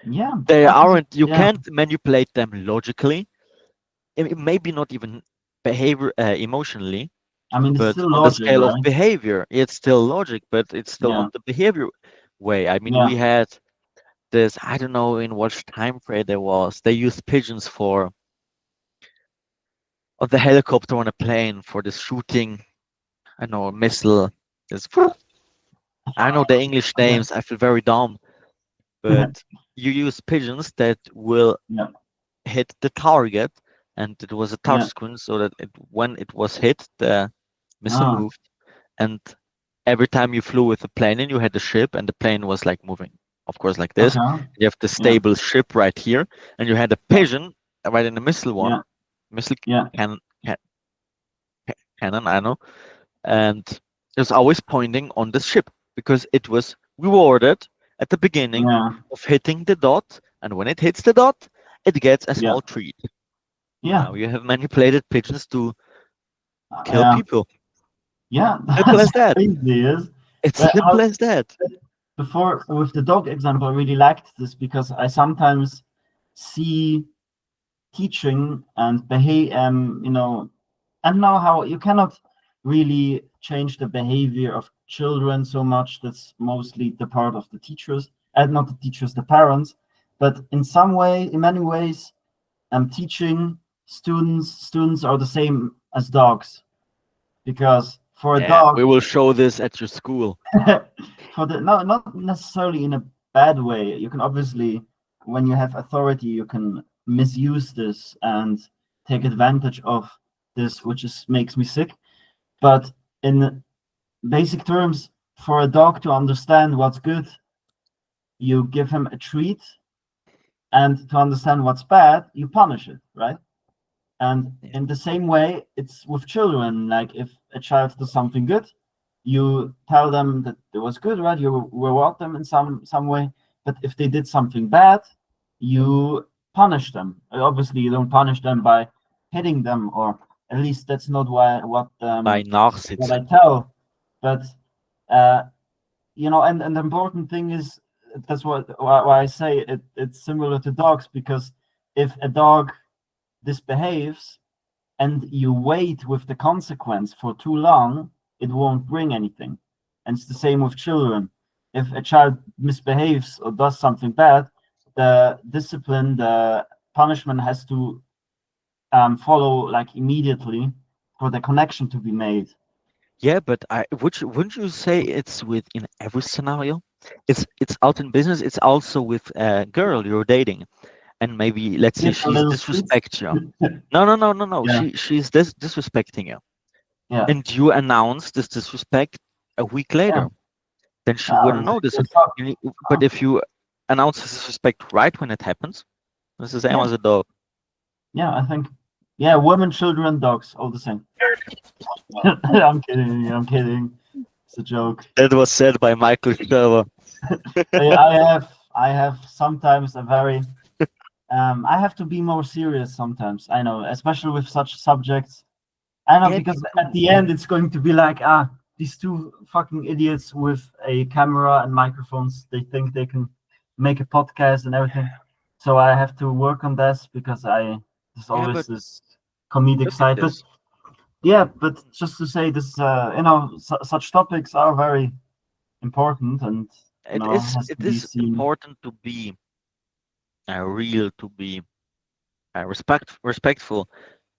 yeah. They I think aren't. You yeah. can't manipulate them logically. Maybe not even behavior emotionally, I mean, it's but still on the logic, scale of right? behavior, it's still logic, but it's still Yeah, on the behavior way. I mean, yeah. we had this. I don't know in what time frame there was. They used pigeons for on the helicopter on a plane for the shooting. I know a missile. This I know the English Okay. names. I feel very dumb, but you use pigeons that will Yeah, hit the target, and it was a touch yeah. screen, so that when it was hit, the missile Ah, moved, and every time you flew with the plane, and you had the ship, and the plane was like moving, of course, like this. okay. You have the Yeah, stable ship right here, and you had a yeah, pigeon right in the missile one, yeah, missile yeah, can, can, cannon, I know, and it was always pointing on the ship because it was rewarded at the beginning yeah, of hitting the dot, and when it hits the dot, it gets a yeah, small treat. yeah. Now you have manipulated pigeons to kill Yeah, people. yeah. Simple That's as that. crazy, is. It's But simple as that. before with the dog example, I really liked this because I sometimes see teaching and behave, and now how you cannot really change the behavior of children so much. That's mostly the part of the teachers, and not the teachers, the parents. But in some way, in many ways, teaching students are the same as dogs because for a Yeah, dog, we will show this at your school. for the no, not necessarily in a bad way. You can obviously, when you have authority, you can misuse this and take advantage of this, which is makes me sick. But in basic terms, for a dog to understand what's good, you give him a treat, and to understand what's bad, you punish it, right? And Yeah. in the same way, it's with children. Like if a child does something good, you tell them that it was good, right? You reward them in some way. But if they did something bad, you punish them. Obviously, you don't punish them by hitting them, or at least that's not By what I nachsitzen. tell. But uh, and the important thing is that's why I say it's similar to dogs, because if a dog misbehaves and you wait with the consequence for too long, it won't bring anything. And it's the same with children. If a child misbehaves or does something bad, the discipline, the punishment has to follow like immediately for the connection to be made. Yeah, but wouldn't you say it's within every scenario? It's out in business. It's also with a girl you're dating, and maybe let's say Give a she's little treats. disrespect you. No. Yeah, She's disrespecting you, yeah, and you announce this disrespect a week yeah. later. Then she Oh, wouldn't notice it. it's not- But if you announce this disrespect right when it happens, it's the same yeah, as a dog. yeah. I think, yeah, women, children, dogs, all the same. I'm kidding. I'm kidding. It's a joke. That was said by Michael Sherver. I have sometimes a very I have to be more serious sometimes. I know, especially with such subjects. I know, Yeah, me because at too. the end it's going to be like, these two fucking idiots with a camera and microphones, they think they can make a podcast and everything. So I have to work on this because there's Yeah, always but this comedic look at side. But this. yeah, but just to say this, such topics are very important and, has It to be is seen. important to be real, to be respectful,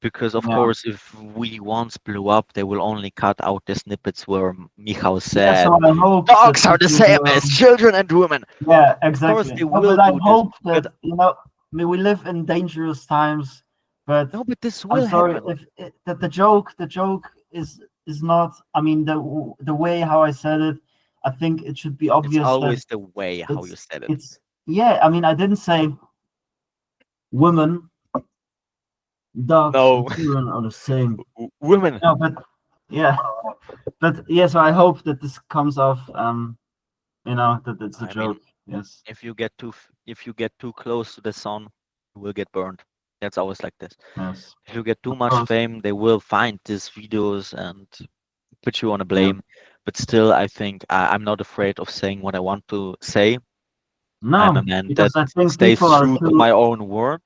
because of Yeah. course, if we once blew up, they will only cut out the snippets where Michał Yeah, said so I hope that dogs are the people same as will. children and women. Yeah, Of course, exactly. they No, will but I do this, hope but that, I mean, we live in dangerous times, but no, but this I'm will sorry happen. if that the joke is not. I mean, the way how I said it, I think it should be It's obvious that always the way how you it's said it. it's yeah. I mean, I didn't say women, dogs, and No, children are the same. women. No, but yeah, but yeah. So I hope that this comes off. That it's a I mean, joke. Yes, if you get too close to the sun, you will get burned. That's always like this. yes, If you get too of much course. fame, they will find these videos and put you on a Yeah. blame. But still, I think I'm not afraid of saying what I want to say. I'm a No, man that because I think stays people are true to too. my own word.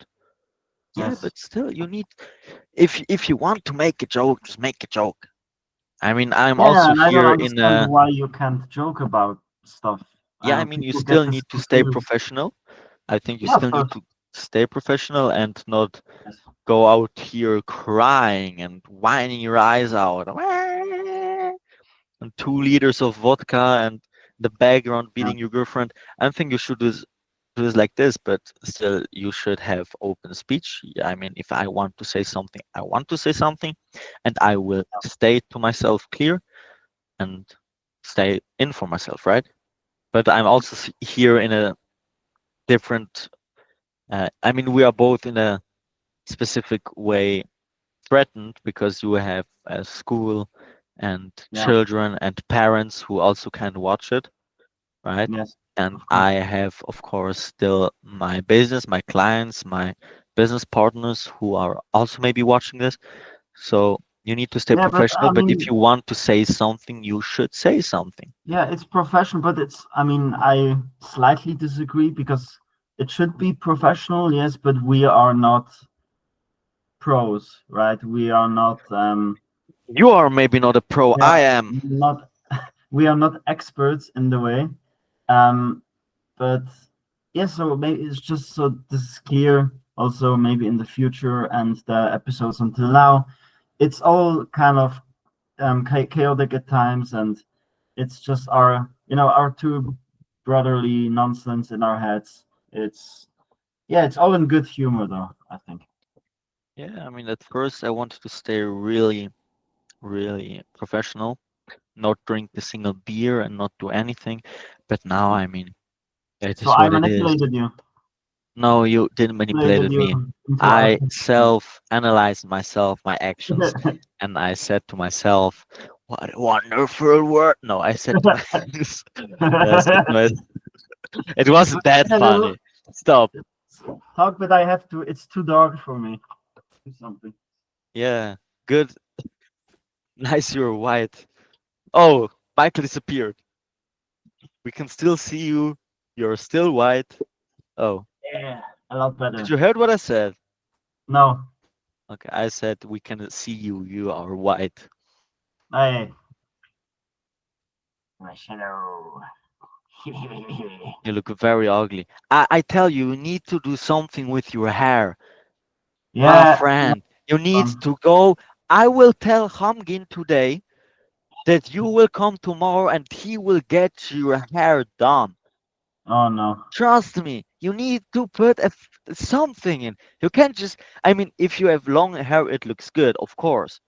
Yeah, Yes. but still, you need if you want to make a joke, just make a joke. I mean, I'm Yeah, also and I don't here in understand a why you can't joke about stuff. I yeah. I know mean, you people get still this need to stay confused. professional. I think you Yeah, of still need course. to stay professional and not Yes. go out here crying and whining your eyes out. And 2 liters of vodka and the background Yeah. beating your girlfriend. I think you should do this like this, but still you should have open speech. Yeah, I mean, if I want to say something, I want to say something, and I will stay to myself clear and stay in for myself, right? But I'm also here in a different. I mean, we are both in a specific way threatened because you have a school and Yeah. children and parents who also can watch it, right? Yes. And Of I course. have, of course, still my business, my clients, my business partners who are also maybe watching this. So you need to stay Yeah, but professional. I But if mean, you want to say something, you should say something. yeah, it's professional, but it's. I mean, I slightly disagree because it should be professional, yes, but we are not pros, right? We are not. You are maybe not a pro. Yeah, I am. not. We are not experts in the way. Um, but yeah, so maybe it's just so this is clear. Also, maybe in the future and the episodes until now, it's all kind of chaotic at times, and it's just our two brotherly nonsense in our heads. It's all in good humor, though, I think. Yeah, I mean, at first I wanted to stay really, really professional, not drink a single beer and not do anything. But now, I mean, it So is I what it is. manipulated you, No, you didn't manipulate me. into our I thinking. self-analyzed myself, my actions, and I said to myself, "What a wonderful word!" No, I said to my, I said to my, it wasn't that Yeah, funny. Stop. talk, but I have to. It's too dark for me. Do something. Yeah, good. Nice, you're white. Oh, Michael disappeared. We can still see you. You're still white. Oh, Yeah, a lot did better. you heard what I said? No, Okay, I said we can see you. You are white. hey, my shadow. You look very ugly. I tell you, you need to do something with your hair, my Yeah, friend. You need um, to go. I will tell Hamgin today that you will come tomorrow and he will get your hair done. oh no. Trust me, you need to put something in. You can't just, I mean, if you have long hair, it looks good, of course.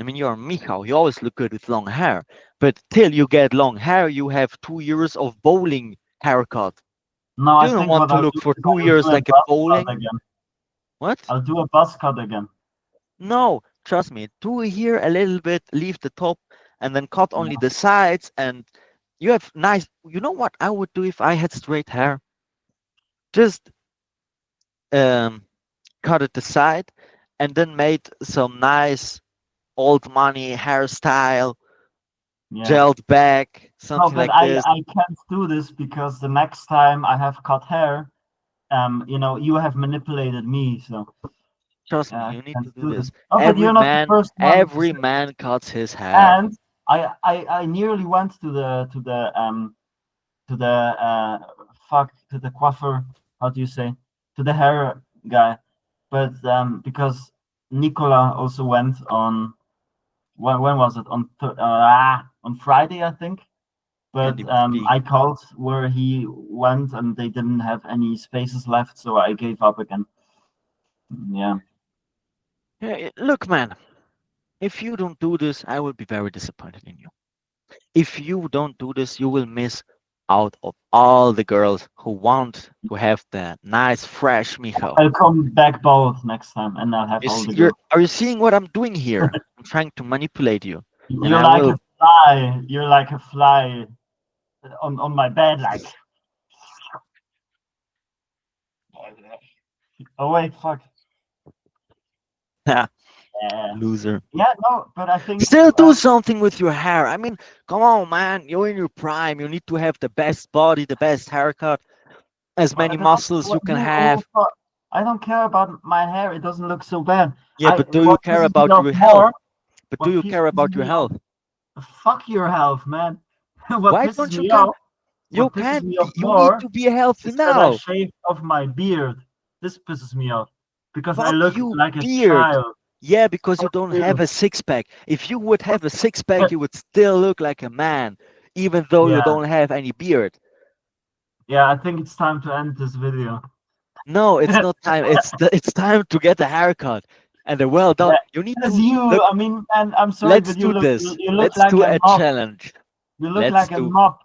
I mean, you're Michał, you always look good with long hair. But till you get long hair, you have 2 years of bowling haircut. No, I You don't think want what to I'll look do for is two I'll do years a like a buzz cut bowling. again. What? I'll do a buzz cut again. No, trust me. Do here a little bit, leave the top, and then cut only Yeah. the sides. And you have nice. You know what I would do if I had straight hair? Just um, cut it the side, and then made some nice old money hairstyle, Yeah. gelled back, No, something but like I this. I can't do this because the next time I have cut hair, you have manipulated me, so Trust me, I you need can't to do do this. this. Oh, but you're not the first one to Every say. man cuts his hair. And I nearly went to the to the coiffeur. How do you say? To the hair guy, but because Nicola also went on. When was it? On Friday, I think. And But he was big. I called where he went, and they didn't have any spaces left, so I gave up again. Yeah. Yeah, look, man, if you don't do this, I will be very disappointed in you. If you don't do this, you will miss out of all the girls who want to have the nice, fresh Micho. I'll come back both next time, and I'll have all the girls. Are you seeing what I'm doing here? I'm trying to manipulate you, and You're I like will. a fly. You're like a fly on my bed, like. Oh wait, fuck. Yeah. Loser. Yeah, no, but I think Still do something with your hair. I mean, come on, man. You're in your prime. You need to have the best body, the best haircut, as many muscles you can have. I don't care about my hair. It doesn't look so bad. Yeah, but do you What care pisses me about off your health? more? But do What you care pisses about your me off? health? Fuck your health, man. What Why pisses don't you me can? off? You What pisses can't me be. off You need more to be healthy is that I now. shaved off my beard. This pisses me off because I Fuck look you, like a beard. child. Yeah, because you Fuck don't you. have a six pack. If you would have a six pack, you would still look like a man, even though you Yeah, don't have any beard. yeah. I think it's time to end this video. No, it's not time. It's time to get a haircut and a well done. Yeah, You need as to you. look. I mean, and I'm sorry, Let's but do this. you look Let's like do a a mop. challenge. You look Let's like a do. mop.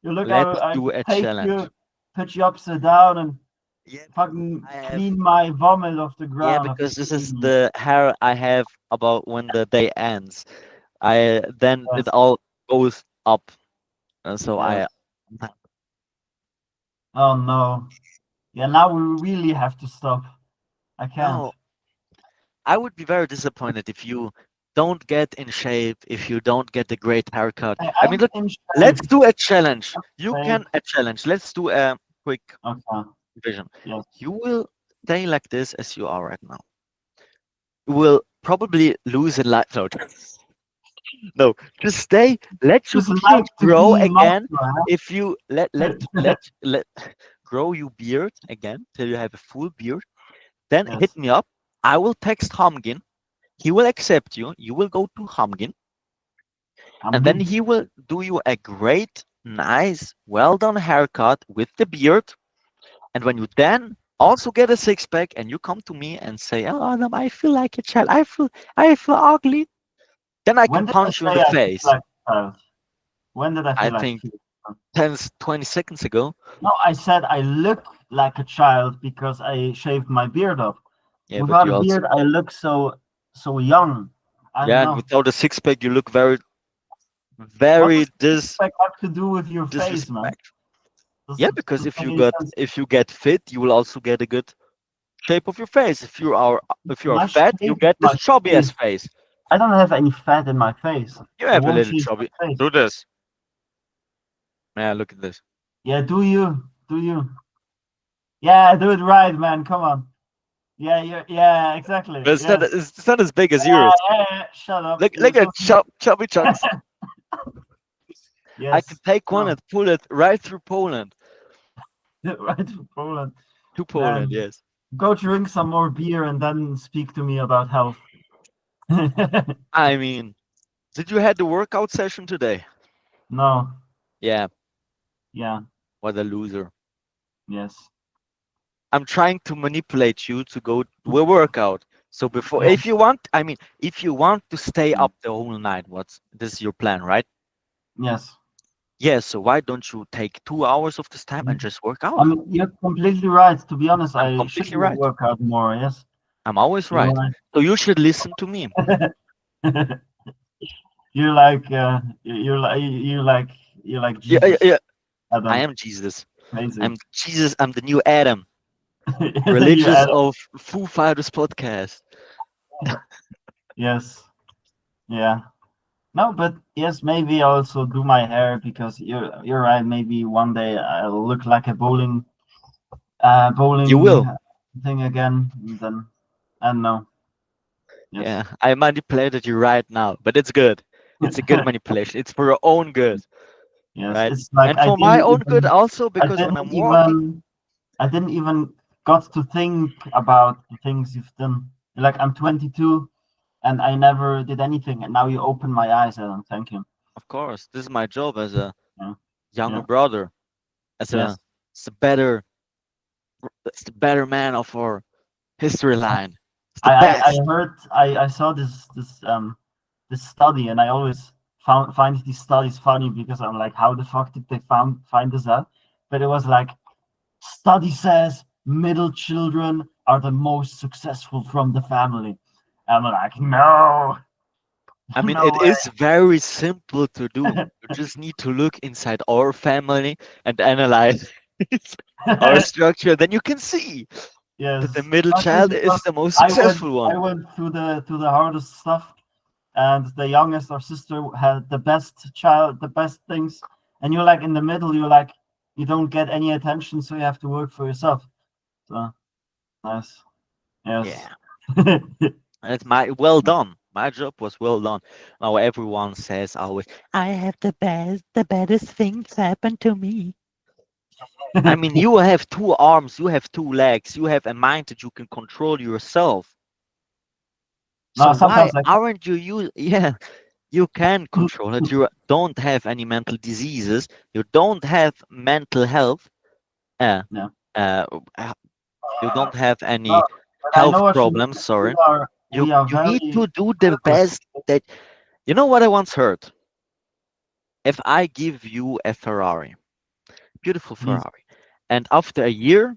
You look. Let's I do a take challenge. you, put you upside down, and Yeah, because fucking I have. clean my vomit off the Yeah, ground after because this is seeing you. the hair I have about when the day ends. I then it Yes, all goes up, and so yes. I. Oh no. Yeah, now we really have to stop. I can't. No, I would be very disappointed if you don't get in shape, if you don't get a great haircut. I mean, I'm look, in shape. let's do a challenge. I'm You fake. can a challenge. Let's do a quick Okay. vision. Yes. You will stay like this as you are right now. You will probably lose a lot. No, no, just stay. Let your Just beard like to grow be again. muscular, If you let grow your beard again till you have a full beard, then huh? hit Yes. me up. I will text Hamgin. He will accept you. You will go to Hamgin, I'm and then good. he will do you a great, nice, well done haircut with the beard. And when you then also get a six pack and you come to me and say, "Oh, Adam, I feel like a child. I feel ugly," then I can When did I punch you in say the I feel face. like a child? When did I I feel like think feel? 10, 20 seconds ago. No, I said I look like a child because I shaved my beard off. Yeah, but Without you a also, beard, I look so young. I don't yeah, and know. without a six pack, you look very, What very does like have to do with your face, man? disrespectful. Yeah, Doesn't because make any sense. if you get fit, you will also get a good shape of your face. If you are My fat, you shape of get my this chubby face. ass face. I don't have any fat in my face. You I have a won't little shave chubby. my face. Do this. Yeah, look at this. Yeah, do you? Do you? Yeah, do it right, man. Come on. Yeah, yeah, exactly. But Yes. it's not as big as Yeah, yours. yeah. Shut up. You're Look at supposed to. chubby chunks. I can Yes. take one No. and pull it right through Poland Right to Poland. to Poland. Man, Yes. go drink some more beer and then speak to me about health. I mean, did you had the workout session today? No. Yeah. Yeah. What a loser. Yes. I'm trying to manipulate you to go to a workout. So before, if Yes. you want, I mean, if you want to stay Yeah. up the whole night, this is your plan, right? Yes. Yeah. So why don't you take 2 hours of this time and just work I out? mean, you're completely right. To be honest, I'm I should completely right. work out more. Yes. I'm always You're right. So you should listen to me. right. You're like you're like Yeah, yeah, Jesus. yeah. I Adam. am Jesus. Amazing. I'm Jesus. I'm the new Adam, You religious Adam. of Foo Fighters podcast. Yes. Yeah. No, but yes, maybe also do my hair because you're right. Maybe one day I'll look like a You bowling will. thing again. And then I don't know. Yes. Yeah, I manipulated you right now, but it's good. It's a good manipulation. It's for your own good, Yes. right? It's like And for my own good also, I because when didn't I'm walking, even I didn't even got to think about the things you've done. Like I'm 22 and I never did anything, and now you open my eyes, and thank you. of course, this is my job as a Yeah. younger Yeah. brother, as Yes. as a better, as the better man of our history line. It's the I best. heard I saw this study, and I always find these studies funny because I'm like, how the fuck did they find this out? But it was like, study says middle children are the most successful from the family. I'm like, no, I mean, no it way. is very simple to do. You just need to look inside our family and analyze our structure. Then you can see that the Yes, middle actually, child is because the most I went successful I one. went through the hardest stuff, and the youngest or sister had the best child, the best things, and you're like in the middle. You're like you don't get any attention, so you have to work for yourself. So nice. Yes. Yeah, that's my well done. My job was well done. Now everyone says always, I have the baddest things happen to me. I mean, you have two arms, you have two legs, you have a mind that you can control yourself. So No, why sometimes like aren't you Yeah, you can control it. You don't have any mental diseases. You don't have mental health. Uh, yeah. uh, uh, you don't have No, any but I know health what you problems. mean. Sorry. We are You need very to do the privileged. best that you know what I once heard. If I give you a Ferrari, beautiful Yes. Ferrari, and after a year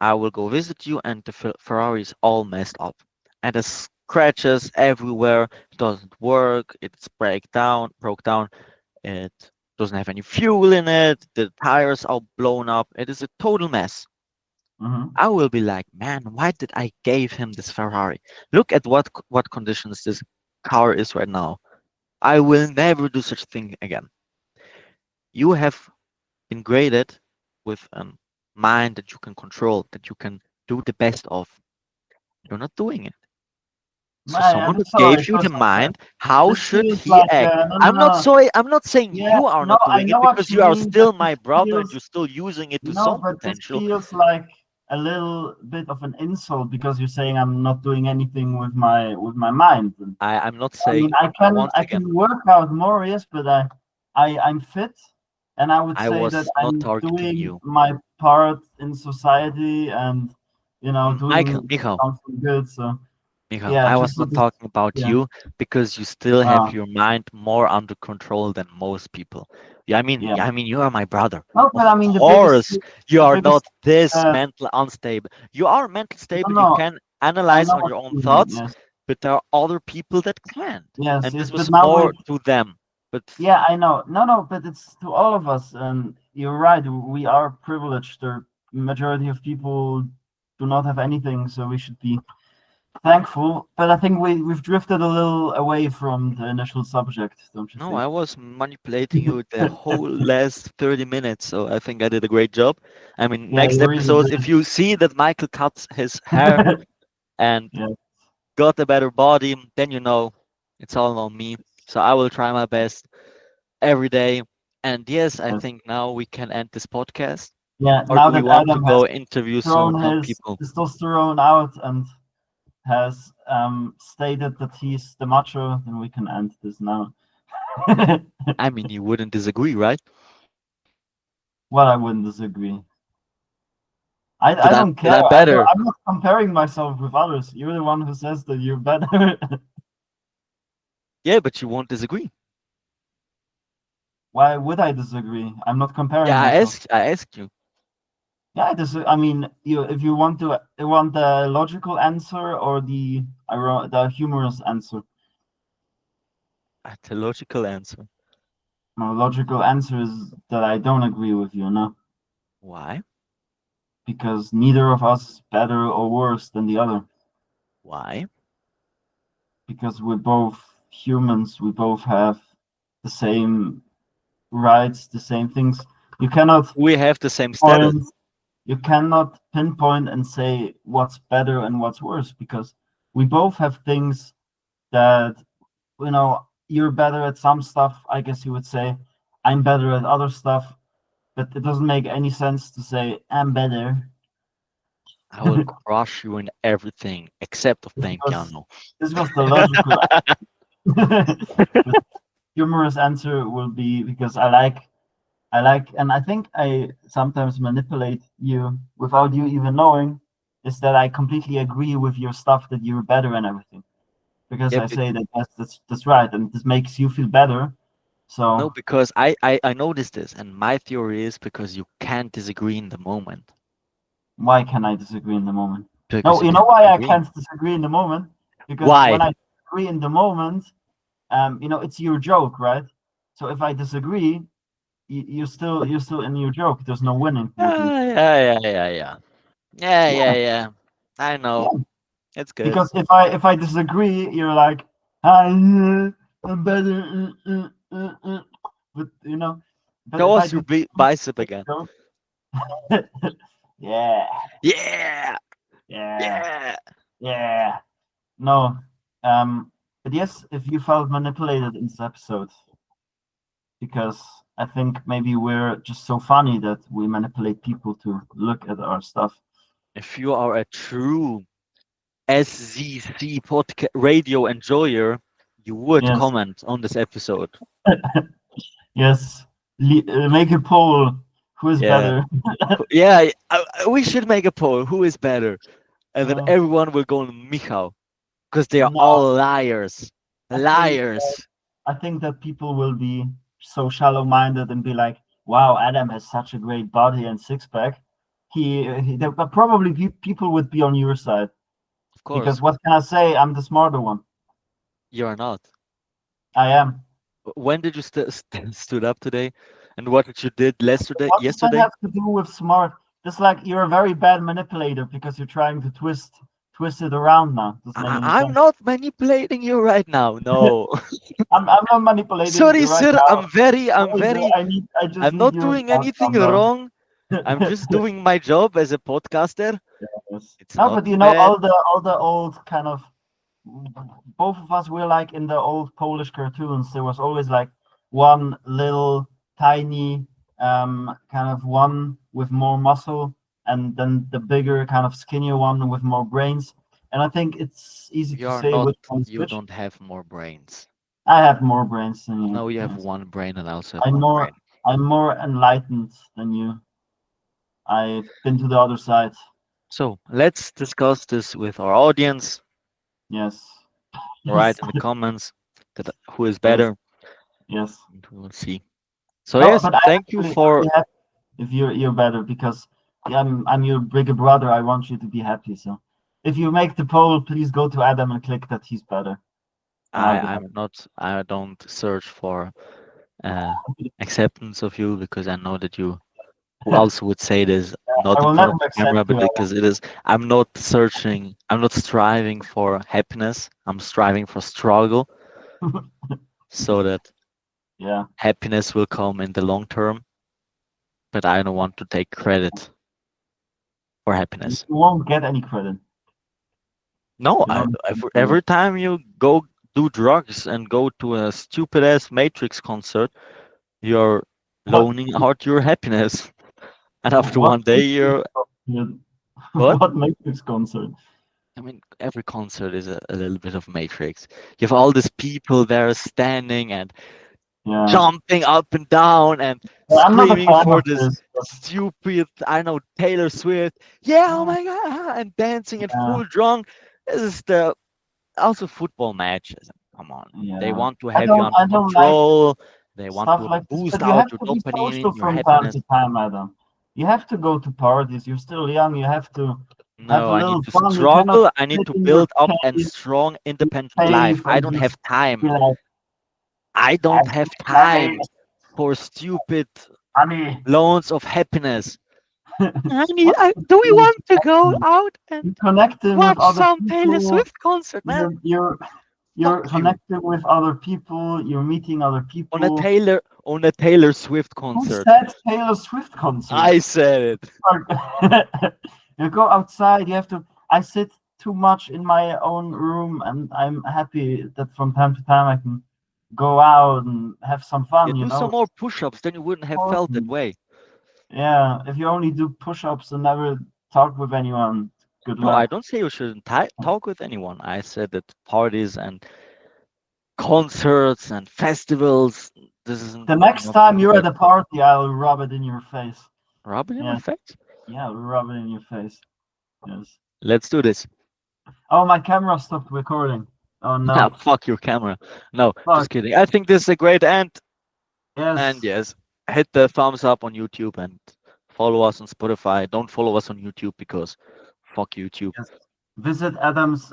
I will go visit you, and the Ferrari is all messed up, and the scratches everywhere. It doesn't work. It's broke down. It doesn't have any fuel in it. The tires are blown up. It is a total mess. Hmm. I will be like, man, why did I gave him this Ferrari? Look at what conditions this car is right now. I will never do such a thing again. You have been graded with a mind that you can control, that you can do the best of. You're not doing it. So I someone am that sorry. gave It you the feels like mind, how this should feels he like act? no, no, no, no. I'm not saying Yeah, you are no, not I doing it know what because you you are mean, but still my this brother and feels you're still using it to no, some but this potential. feels like a little bit of an insult because you're saying I'm not doing anything with my mind. And, I'm not I mean, saying once I again, can work out more, yes, but I'm fit, and I would I say that was not I'm targeting doing you. my part in society and Michael, doing Michael, something good. So Michael, yeah, I was just so not this, talking about yeah, you because you still have uh, your mind more under control than most people. yeah. I mean, you are my brother. No, but Of I mean course, you the are biggest, not this uh, mental unstable. You are mental no, stable. You no, can I analyze know on what your own you mean. thoughts, Yes, but there are other people that can't. yes, And yes. this But was now we more to them. But Yeah, I know. No, no, but it's to all of us. And you're right. We are privileged. The majority of people do not have anything, so we should be thankful. But I think we've drifted a little away from the initial subject, don't you no, think? I was manipulating you the whole last 30 minutes, so I think I did a great job. I mean, Yeah, next you really episodes, if you see that Michael cuts his hair did. and Yeah, got a better body, then you know it's all on me. So I will try my best every day. And yes, I yes. think now we can end this podcast. Yeah. Or Now do we that want to Adam has go interview thrown some his people? testosterone out and has stated that he's the macho, then we can end this now. I mean, you wouldn't disagree, right? Well, I wouldn't disagree. I don't That care. I'm better. I'm not comparing myself with others. You're the one who says that you're better. Yeah, but you won't disagree. Why would I disagree? I'm not comparing Yeah, myself. I asked you. Yeah, I mean, if you want the logical answer or the humorous answer. The logical answer. My logical answer is that I don't agree with you, no, Why? because neither of us is better or worse than the other. Why? Because we're both humans, we both have the same rights, the same things. You cannot We have the same status. point, you cannot pinpoint and say what's better and what's worse, because we both have things that, you're better at some stuff, I guess you would say. I'm better at other stuff, but it doesn't make any sense to say I'm better. I will crush you in everything except of playing piano. This was the logical the humorous answer will be, because I like, and I think I sometimes manipulate you without you even knowing, is that I completely agree with your stuff that you're better and everything, because Yeah, I say that that's right, and this makes you feel better. So no, because I noticed this, and my theory is because you can't disagree in the moment. why can I disagree in the moment? Because No, you you know can't why I disagree. can't disagree in the moment? Because Why? when I disagree in the moment, it's your joke, right? So if I disagree, you're still in your joke. There's no winning with you. Yeah. I know. Yeah. It's good. Because if I disagree, you're like, I'm better, but But Show if I us your disagree, bicep again. yeah, Yeah, yeah, yeah. yeah. No, but yes, if you felt manipulated in this episode, because I think maybe we're just so funny that we manipulate people to look at our stuff. If you are a true SZC podcast radio enjoyer, you would Yes, comment on this episode. yes. Make a poll. Who is Yeah, better? yeah. We should make a poll. Who is better? And then Uh, everyone will go on Michał because they are no, all liars. I think Liars. I think that people will be so shallow-minded and be like, "Wow, Adam has such a great body and six-pack." But probably people would be on your side, Of course, because what can I say? I'm the smarter one. you are not. I am. When did you stood up today? And what did you did yesterday? What does that Yesterday? have to do with smart? Just like you're a very bad manipulator because you're trying to twist it around now. Doesn't make any I'm sense. not manipulating you right now. No. I'm not manipulating Sorry, you right sir. now. I just I'm need not your doing anything outcome though. wrong. I'm just doing my job as a podcaster. Yes. It's No, not but bad. all the old kind of, both of us were like in the old Polish cartoons. There was always like one little tiny kind of one with more muscle, and then the bigger kind of skinnier one with more brains. And I think it's easy to You're say not, which one is you which. don't have more brains. I have more brains than you. No, you have Yes. one brain and I also have I'm one more brain. I'm more enlightened than you. I've been to the other side. So let's discuss this with our audience. Yes. Write Yes. in the comments that who is Yes. better. Yes. And we will see. So No, yes, but I thank you actually for be happy if you're better, because I'm your bigger brother. I want you to be happy. So if you make the poll, please go to Adam and click that he's better, and I'll be happy. I don't search for acceptance of you because I know that you who also would say this I not in will front never of the accept camera, but you, because it is I'm not striving for happiness. I'm striving for struggle Adam. so that Yeah. happiness will come in the long term, but I don't want to take credit for You happiness. won't get any credit. No, You don't get any credit. every time you go do drugs and go to a stupid ass Matrix concert, you're What loaning out your happiness. And after what one day, makes this you're concert? what? What makes this concert? I mean, every concert is a little bit of Matrix. You have all these people there standing and Yeah. jumping up and down and Well, I'm not a screaming fan for of this this, but stupid, I know, Taylor Swift. Yeah, oh my God, and dancing and yeah, full drunk. This is the also football matches. Come on, they yeah. want to I have you don't under I don't like control. They want stuff to like this, boost but you out have your to be dopamine, social your from time happiness. to time, Adam. You have to go to parties. You're still young. You have to have No, a I need little to fun. You cannot struggle. I need sit to in your build up a strong, independent life. cave I and don't just have time. be like, I don't "Have have money, time for stupid money." loans of happiness. What's the Do we thing is want to go out and you're connecting with watch other some Taylor people. Swift concert, man? You're You're Fuck you. connecting with other people. You're meeting other people. On a Taylor Swift Who concert. said Taylor Swift concert? I said it. You go outside. You have to. I sit too much in my own room, and I'm happy that from time to time I can go out and have some fun. Yeah, You do know. some more push-ups, then you wouldn't have felt that Important. way. Yeah, if you only do push-ups and never talk with anyone, good No, luck. I don't say you shouldn't talk with anyone. I said that parties and concerts and festivals. This isn't. The next not time the you're at best a party, I'll rub it in your face. Rub it in my Yeah, face. yeah, I'll rub it in your face. Yes. Let's do this. Oh, my camera stopped recording. Oh Ah, no. fuck your camera. No, Fuck. just kidding. I think this is a great end. Yes. And yes, hit the thumbs up on YouTube and follow us on Spotify. Don't follow us on YouTube because fuck YouTube. Yes. Visit Adam's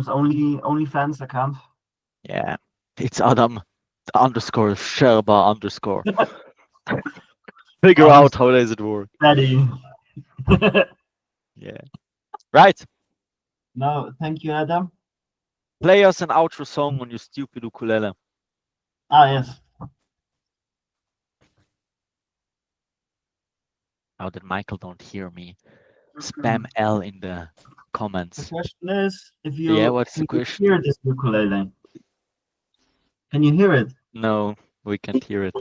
OnlyFans account. Yeah, it's Adam _ Sherba _ Figure Adam out how does it work. Steady. Yeah. Right. No, thank you, Adam. Play us an outro song on your stupid ukulele. Ah, yes. Now that Michael don't hear me, spam L in the The comments. question is, if you Yeah, what's the can you question? hear this ukulele? Can you hear it? No, we can't hear it.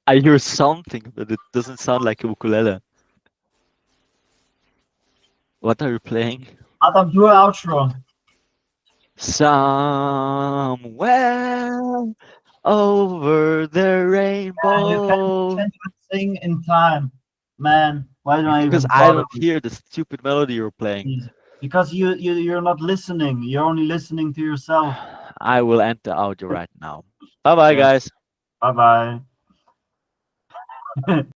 I hear something, but it doesn't sound like a ukulele. What are you playing? Adam, do an outro. Somewhere over the Man, rainbow. you can't even sing in time, man. Why do I even Because I bother don't hear the stupid melody you're playing. with? Because you're not listening. You're only listening to yourself. I will end the audio right now. Bye bye, Yes. guys. Bye bye.